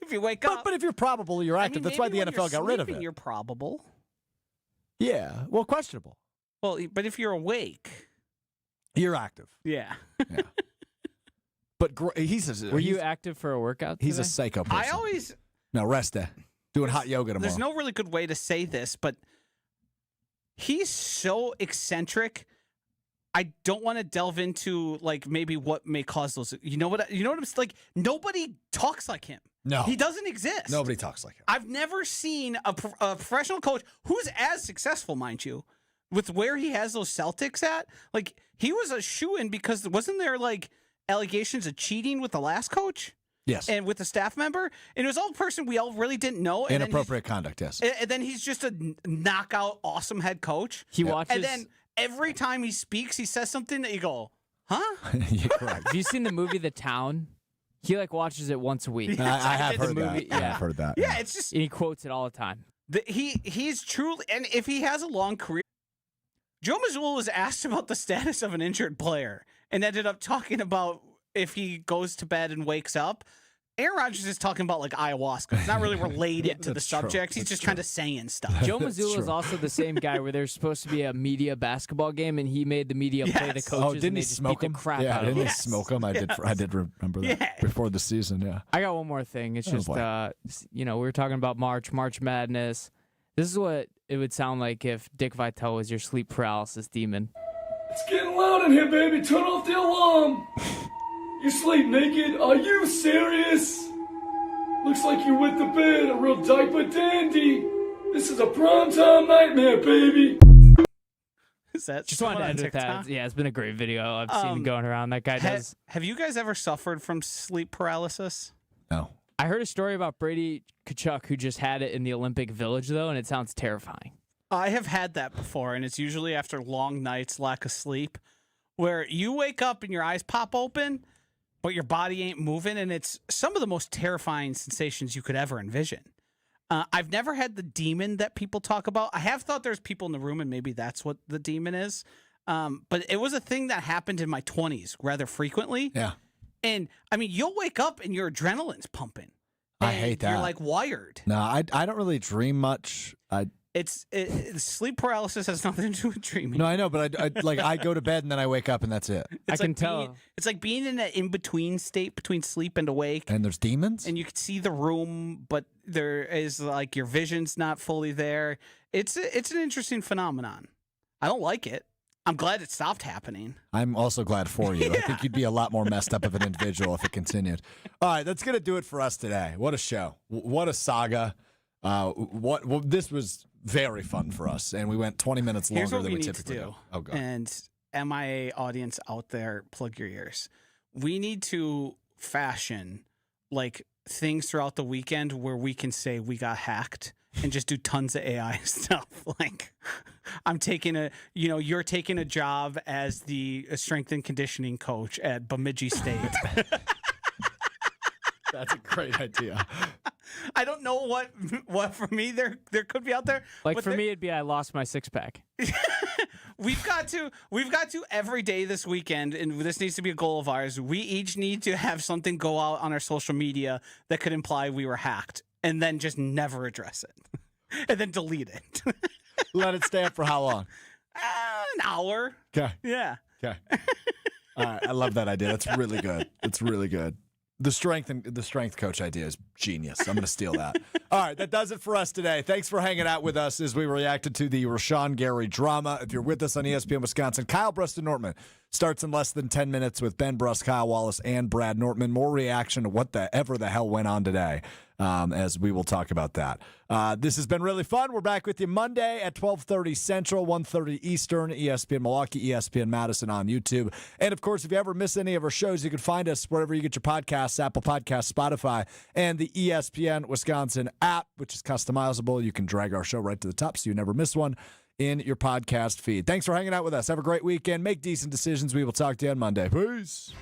If you wake up. But if you're probable, you're active. That's why the NFL got rid of it. You're probable. Yeah. Well, questionable. Well, but if you're awake. You're active. Yeah. Yeah. But Were you active for a workout today? He's a psycho person. I always. No, rest day. Doing hot yoga tomorrow. There's no really good way to say this, but he's so eccentric. I don't want to delve into like maybe what may cause those. You know what I'm like? Nobody talks like him. No. He doesn't exist. Nobody talks like him. I've never seen a professional coach who's as successful, mind you, with where he has those Celtics at. Like, he was a shoo-in because wasn't there like allegations of cheating with the last coach? Yes. And with the staff member? And it was all a person we all really didn't know. And Inappropriate conduct, yes. And then he's just a knockout, awesome head coach. He watches. And then every time he speaks, he says something that you go, huh? You're correct. Have you seen the movie The Town? He like watches it once a week. Yes, I have did the heard that. movie. I Yeah. have heard that. Yeah, it's just And he quotes it all the time. he's truly, and if he has a long career, Joe Mazzulla was asked about the status of an injured player and ended up talking about if he goes to bed and wakes up. Aaron Rodgers is talking about like ayahuasca. It's not really related to the that's true. subject. He's That's just true. kind of saying stuff. Joe That's Mazzulla is true. also the same guy where there's supposed to be a media basketball game, and he made the media play the Yes. coaches, Oh, didn't and he they just smoke beat him? the crap Yeah, out of didn't him. he Yes. smoke him? I did remember that Yeah. before the season. Yeah. I got one more thing. It's Oh, just, boy. we were talking about March Madness. This is what it would sound like if Dick Vitale was your sleep paralysis demon. It's getting loud in here, baby. Turn off the alarm. You sleep naked? Are you serious? Looks like you wet the bed, a real diaper dandy. This is a primetime nightmare, baby. Is that Just wanted to someone end on with that. TikTok? Yeah, it's been a great video. I've seen going around. That guy does. Have you guys ever suffered from sleep paralysis? No. I heard a story about Brady Kachuk who just had it in the Olympic Village, though, and it sounds terrifying. I have had that before, and it's usually after long nights, lack of sleep, where you wake up and your eyes pop open, but your body ain't moving, and it's some of the most terrifying sensations you could ever envision. I've never had the demon that people talk about. I have thought there's people in the room, and maybe that's what the demon is. But it was a thing that happened in my 20s rather frequently. Yeah. And, I mean, you'll wake up and your adrenaline's pumping. I And hate that. You're, like, wired. No, I don't really dream much. Sleep paralysis has nothing to do with dreaming. No, I know, but I go to bed and then I wake up and that's it. I can like tell. It's like being in that in-between state between sleep and awake. And there's demons? And you can see the room, but there is like your vision's not fully there. It's an interesting phenomenon. I don't like it. I'm glad it stopped happening. I'm also glad for you. I think you'd be a lot more messed up of an individual if it continued. All right, that's going to do it for us today. What a show. What a saga. This was very fun for us, and we went 20 minutes Here's longer what than we we need to typically do. do. Oh, God. And MIA audience out there, plug your ears. We need to fashion like things throughout the weekend where we can say we got hacked and just do tons of AI stuff. Like you're taking a job as the strength and conditioning coach at Bemidji State. That's a great idea. I don't know what for me there could be out there. Like but for me, it'd be I lost my six-pack. We've got to every day this weekend, and this needs to be a goal of ours. We each need to have something go out on our social media that could imply we were hacked, and then just never address it, and then delete it. Let it stay up for how long? An hour. Okay. Yeah. Okay. All right. I love that idea. That's really good. It's really good. The strength coach idea is Genius. I'm going to steal that. All right, that does it for us today. Thanks for hanging out with us as we reacted to the Rashan Gary drama. If you're with us on ESPN Wisconsin, Kyle Preston-Nortman starts in less than 10 minutes with Ben Bruss, Kyle Wallace, and Brad Nortman. More reaction to what the ever the hell went on today, as we will talk about that. This has been really fun. We're back with you Monday at 12:30 Central, 1:30 Eastern, ESPN Milwaukee, ESPN Madison on YouTube. And, of course, if you ever miss any of our shows, you can find us wherever you get your podcasts, Apple Podcasts, Spotify, and the ESPN Wisconsin app, which is customizable. You can drag our show right to the top so you never miss one in your podcast feed. Thanks for hanging out with us. Have a great weekend. Make decent decisions. We will talk to you on Monday. Peace.